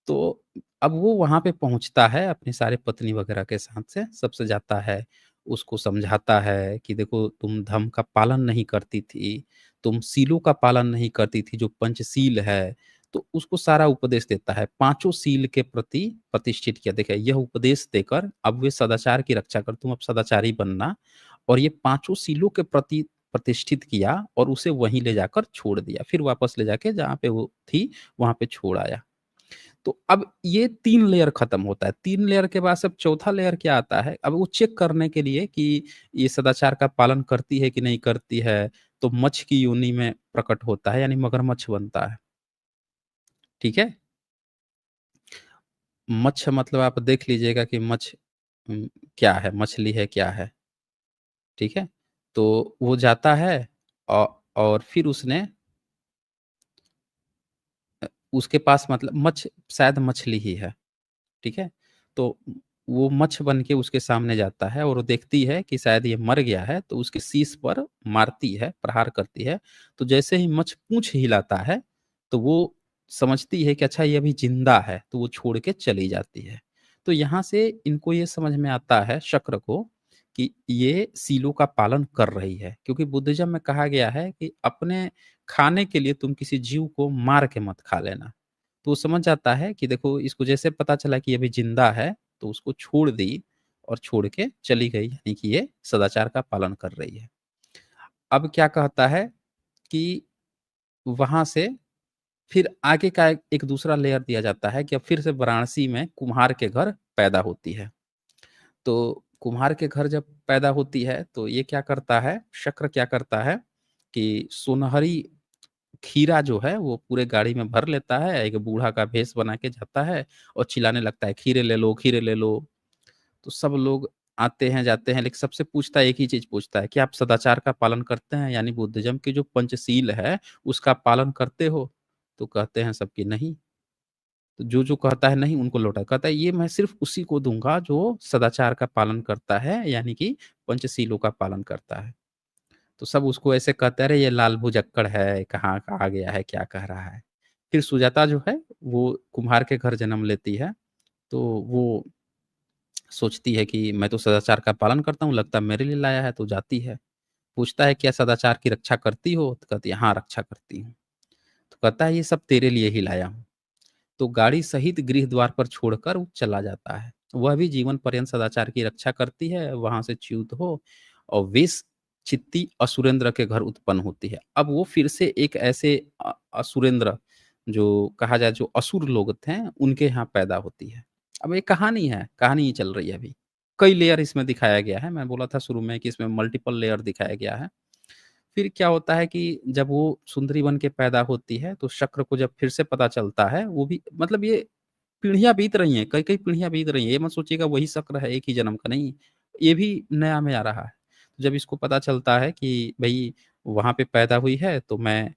तो अब वो वहाँ पे पहुँचता है अपनी सारे पत्नी वगैरह के साथ से, सबसे जाता है, उसको समझाता है कि देखो तुम धर्म का पालन नहीं करती थी, तुम सीलों का पालन नहीं करती थी जो पंचशील है, तो उसको सारा उपदेश देता है। पाँचों सील के प्रति प्रतिष्ठित किया। देखिए यह उपदेश देकर अब वे सदाचार की रक्षा कर तुम अब सदाचारी बनना और ये पाँचों सीलों के प्रति प्रतिष्ठित किया और उसे वहीं ले जाकर छोड़ दिया। फिर वापस ले जाके जहाँ पे वो थी, वहाँ पे छोड़ आया। तो अब ये 3 लेयर खत्म होता है। 3 लेयर के बाद अब चौथा लेयर क्या आता है, अब वो चेक करने के लिए कि ये सदाचार का पालन करती है कि नहीं करती है, तो मच्छ की योनि में प्रकट होता है यानी मगरमच्छ बनता है, ठीक है? मच्छ मतलब आप देख लीजिएगा कि मच्छ क्या है, मछली है, क्या है, ठीक है? तो वो जाता है औ और फिर उसने उसके पास मतलब मच्छ शायद मछली ही है। ठीक है? तो वो मच्छ बन के उसके सामने जाता है और वो देखती है कि शायद ये मर गया है, तो उसके शीश पर मारती है, प्रहार करती है। तो जैसे ही मच्छ पूँछ हिलाता है, तो वो समझती है कि अच्छा ये अभी ज़िंदा है, तो वो छोड़ के चली जाती है। तो यहाँ से इनको ये समझ में आता है शक्र को कि ये सीलों का पालन कर रही है, क्योंकि बुद्धिज़्म में कहा गया है कि अपने खाने के लिए तुम किसी जीव को मार के मत खा लेना। तो वो समझ जाता है कि देखो इसको जैसे पता चला कि अभी ज़िंदा है, तो उसको छोड़ दी और छोड़ के चली गई, यानी कि ये सदाचार का पालन कर रही है। अब क्या कहता है कि वहाँ से फिर आगे का एक दूसरा लेयर दिया जाता है कि अब फिर से वाराणसी में कुम्हार के घर पैदा होती है। तो कुम्हार के घर जब पैदा होती है, तो ये क्या करता है, शक्र क्या करता है कि सुनहरी खीरा जो है वो पूरे गाड़ी में भर लेता है, एक बूढ़ा का भेष बना के जाता है और चिल्लाने लगता है, "खीरे ले लो, खीरे ले लो।" तो सब लोग आते हैं, जाते हैं, लेकिन सबसे पूछता है, एक ही चीज़ पूछता है, "क्या आप सदाचार का पालन करते हैं? यानी बुद्धिज़्म की जो पंचशील है, उसका पालन करते हो?" तो कहते हैं सब कि नहीं। तो जो-जो कहता है नहीं, उनको लौटा कहता है, "ये मैं सिर्फ़ उसी को दूँगा जो सदाचार का पालन करता है, यानी कि पंचशीलों का पालन करता है।" तो सब उसको ऐसे कहते हैं, "अरे! ये लाल भुजक्कड़ है, कहाँ का आ गया है, क्या कह रहा है?" फिर सुजाता जो है, वो कुम्हार के घर जन्म लेती है, तो वो सोचती है कि मैं तो सदाचार का पालन करता हूँ, लगता है मेरे लिए लाया है, तो जाती है। पूछता है, "क्या सदाचार की रक्षा करती हो?" तो कहती है, "हाँ, रक्षा करती हूँ।" तो कहता है, "ये सब तेरे लिए ही लाया हूँ।" तो गाड़ी सहित गृह द्वार पर छोड़कर वो चला जाता है। वह भी जीवन पर्यंत सदाचार की रक्षा करती है, वहाँ से च्युत हो और वेश चित्ती असुरेंद्र के घर उत्पन्न होती है। अब वो फिर से एक ऐसे असुरेंद्र जो कहा जाए जो असुर लोग थे, उनके यहाँ पैदा होती है। अब ये कहानी है, कहानी ही चल रही है अभी। कई लेयर इसमें दिखाया गया है, मैं बोला था शुरू में कि इसमें मल्टीपल लेयर दिखाया गया है। फिर क्या होता है कि जब वो सुंदरी बन के पैदा होती है, तो शक्र को जब फिर से पता चलता है, वो भी मतलब ये पीढ़ियाँ बीत रही हैं, कई-कई पीढ़ियाँ बीत रही हैं। ये मत सोचिएगा वही शक्र है एक ही जन्म का, नहीं, ये भी नया में आ रहा है। जब इसको पता चलता है कि भई वहाँ पे पैदा हुई है, तो मैं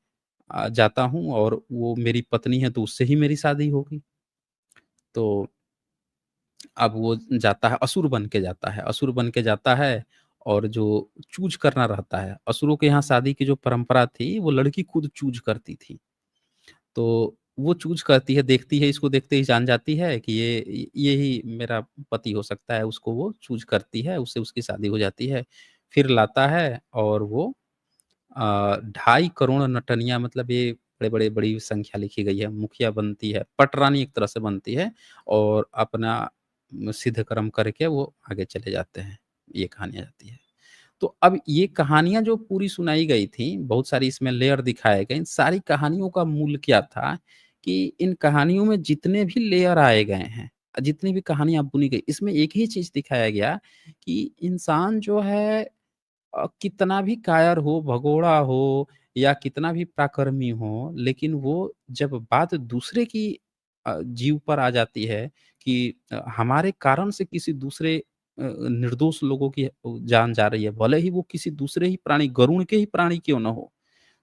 जाता हूँ और वो मेरी पत्नी है, तो उससे ही मेरी शादी होगी। तो अब वो जाता है, असुर बन के जाता है, असुर बन के जाता है और जो चूज़ करना रहता है, असुरों के यहाँ शादी की जो परंपरा थी, वो लड़की खुद चूज़ करती थी। तो वो चूज़ करती है, देखती है, इसको देखते ही जान जाती है कि ये ही मेरा पति हो सकता है, उसको वो चूज़ करती है, उससे उसकी शादी हो जाती है। फिर लाता है और वो 2.5 करोड़ नटनिया, मतलब ये बड़े-बड़े बड़ी संख्या लिखी गई है, मुखिया बनती है, पटरानी एक तरह से बनती है और अपना सिद्ध कर्म करके वो आगे चले जाते हैं। ये कहानी आ जाती है। तो अब ये कहानियाँ जो पूरी सुनाई गई थी, बहुत सारी इसमें लेयर दिखाए गए, इन सारी कहानियों का मूल क्या था कि इन कहानियों में जितने भी लेयर आए गए हैं, जितनी भी कहानियाँ बुनी गई, इसमें एक ही चीज़ दिखाया गया कि इंसान जो है कितना भी कायर हो, भगोड़ा हो या कितना भी पराक्रमी हो, लेकिन वो जब बात दूसरे की जीव पर आ जाती है कि हमारे कारण से किसी दूसरे निर्दोष लोगों की जान जा रही है, भले ही वो किसी दूसरे ही प्राणी, गरुड़ के ही प्राणी क्यों ना हो।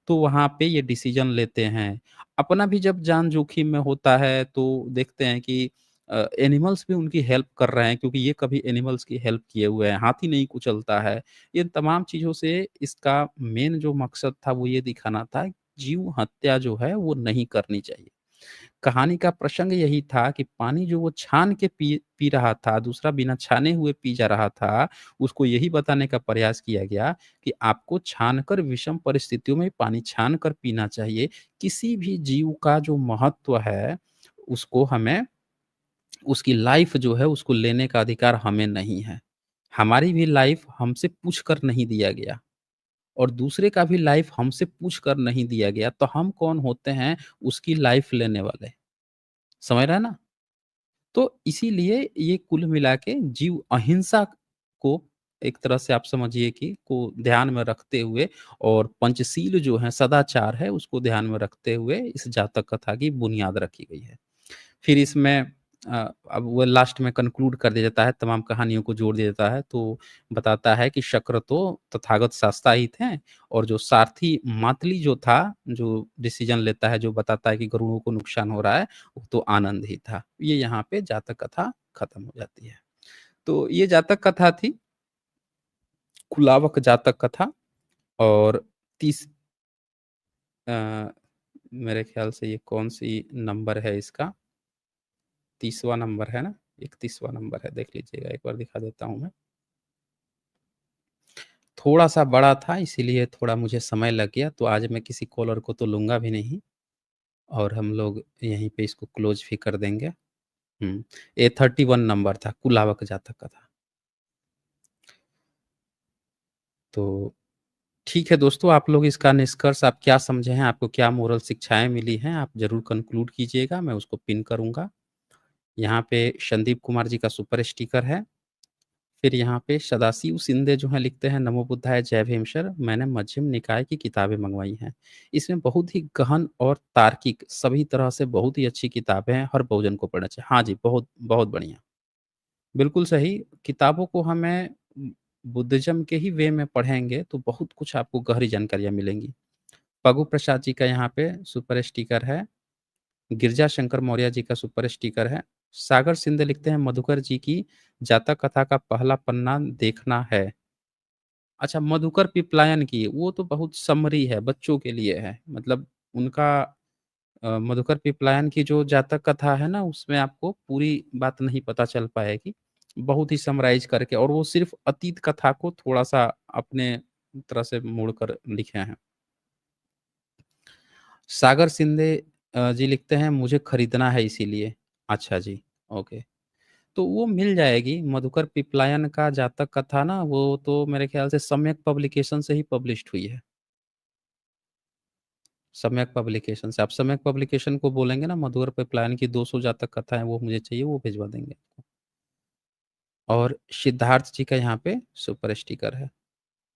तो वहाँ पे ये डिसीज़न लेते हैं। अपना भी जब जान जोखिम में होता है तो देखते हैं कि एनिमल्स भी उनकी हेल्प कर रहे हैं, क्योंकि ये कभी एनिमल्स की हेल्प किए हुए हैं, हाथी नहीं कुचलता है। इन तमाम चीज़ों से इसका मेन जो मकसद था वो ये दिखाना था, जीव हत्या जो है वो नहीं करनी चाहिए। कहानी का प्रसंग यही था कि पानी जो वो छान के पी पी रहा था, दूसरा बिना छाने हुए पी जा रहा था, उसको यही बताने का प्रयास किया गया कि आपको छानकर विषम परिस्थितियों में पानी छान कर पीना चाहिए। किसी भी जीव का जो महत्व है, उसको हमें, उसकी लाइफ़ जो है उसको लेने का अधिकार हमें नहीं है। हमारी भी लाइफ़ हमसे पूछ कर नहीं दिया गया और दूसरे का भी लाइफ़ हमसे पूछ कर नहीं दिया गया, तो हम कौन होते हैं उसकी लाइफ़ लेने वाले? समझ रहे हैं ना? तो इसीलिए ये कुल मिला के जीव अहिंसा को एक तरह से आप समझिए कि को ध्यान में रखते हुए और पंचशील जो है, सदाचार है, उसको ध्यान में रखते हुए इस जातक कथा की बुनियाद रखी गई है। फिर इसमें अब वो लास्ट में कंक्लूड कर दिया जाता है, तमाम कहानियों को जोड़ दिया जाता है, तो बताता है कि शक्र तो तथागत शास्ता ही थे और जो सारथी मातली जो था, जो डिसीज़न लेता है, जो बताता है कि गरुड़ों को नुकसान हो रहा है, वो तो आनंद ही था। ये यहाँ पे जातक कथा खत्म हो जाती है। तो ये जातक कथा थी, कुलावक जातक कथा। और तीस अ, मेरे ख़्याल से ये कौन-सी नंबर है इसका? 30वां नंबर है ना? 31वां नंबर है, देख लीजिएगा, एक बार दिखा देता हूँ मैं। थोड़ा-सा बड़ा था इसीलिए थोड़ा मुझे समय लग गया, तो आज मैं किसी कॉलर को तो लूँगा भी नहीं और हम लोग यहीं पे इसको क्लोज़ भी कर देंगे। ये 31 नंबर था, कुलावक जातक का था। तो ठीक है दोस्तों, आप लोग इसका निष्कर्ष आप क्या समझे हैं? आपको क्या मोरल शिक्षाएँ मिली हैं? आप ज़रूर कंक्लूड कीजिएगा, मैं उसको पिन करूँगा। यहाँ पे संदीप कुमार जी का सुपर स्टिकर है। फिर यहाँ पे सदाशिव शिंदे जो हैं लिखते हैं, नमो बुद्धाय जय भीम सर, मैंने मध्यम निकाय की किताबें मँगवाई हैं। इसमें बहुत ही गहन और तार्किक सभी तरह से बहुत ही अच्छी किताबें हैं, हर बहुजन को पढ़ना चाहिए। हाँ जी, बहुत बहुत बढ़िया। बिल्कुल सही, किताबों को हमें बुद्धिज़्म के ही वे में पढ़ेंगे तो बहुत कुछ आपको गहरी जानकारियाँ मिलेंगी। पगु प्रसाद जी का यहाँ पे सुपर स्टिकर है। गिरजा शंकर मौर्य जी का सुपर स्टिकर है। सागर शिंदे लिखते हैं, मधुकर जी की जातक कथा का पहला पन्ना देखना है। अच्छा, मधुकर पिपलायन की, वो तो बहुत समरी है, बच्चों के लिए है। मतलब उनका मधुकर पिपलायन की जो जातक कथा है ना, उसमें आपको पूरी बात नहीं पता चल पाएगी। बहुत ही समराइज़ करके, और वो सिर्फ़ अतीत कथा को थोड़ा-सा अपने तरह से मोड़कर लिखे हैं। सागर शिंदे जी लिखते हैं, मुझे खरीदना है इसीलिए। अच्छा जी, ओके। तो वो मिल जाएगी। मधुकर पिपलायन का जातक कथा ना, वो तो मेरे ख़्याल से सम्यक पब्लिकेशन से ही पब्लिश्ड हुई है। सम्यक पब्लिकेशन से। आप सम्यक पब्लिकेशन को बोलेंगे ना, मधुकर पिपलायन की 200 जातक कथाएँ वो मुझे चाहिए, वो भिजवा देंगे। और सिद्धार्थ जी का यहाँ पे सुपर स्टिकर है।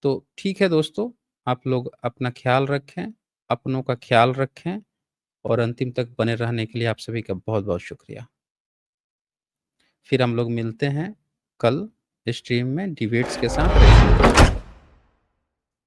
तो ठीक है दोस्तों, आप लोग अपना ख़्याल रखें, अपनों का ख़्याल रखें और अंतिम तक बने रहने के लिए आप सभी का बहुत-बहुत शुक्रिया। फिर हम लोग मिलते हैं कल स्ट्रीम में डिबेट्स के साथ।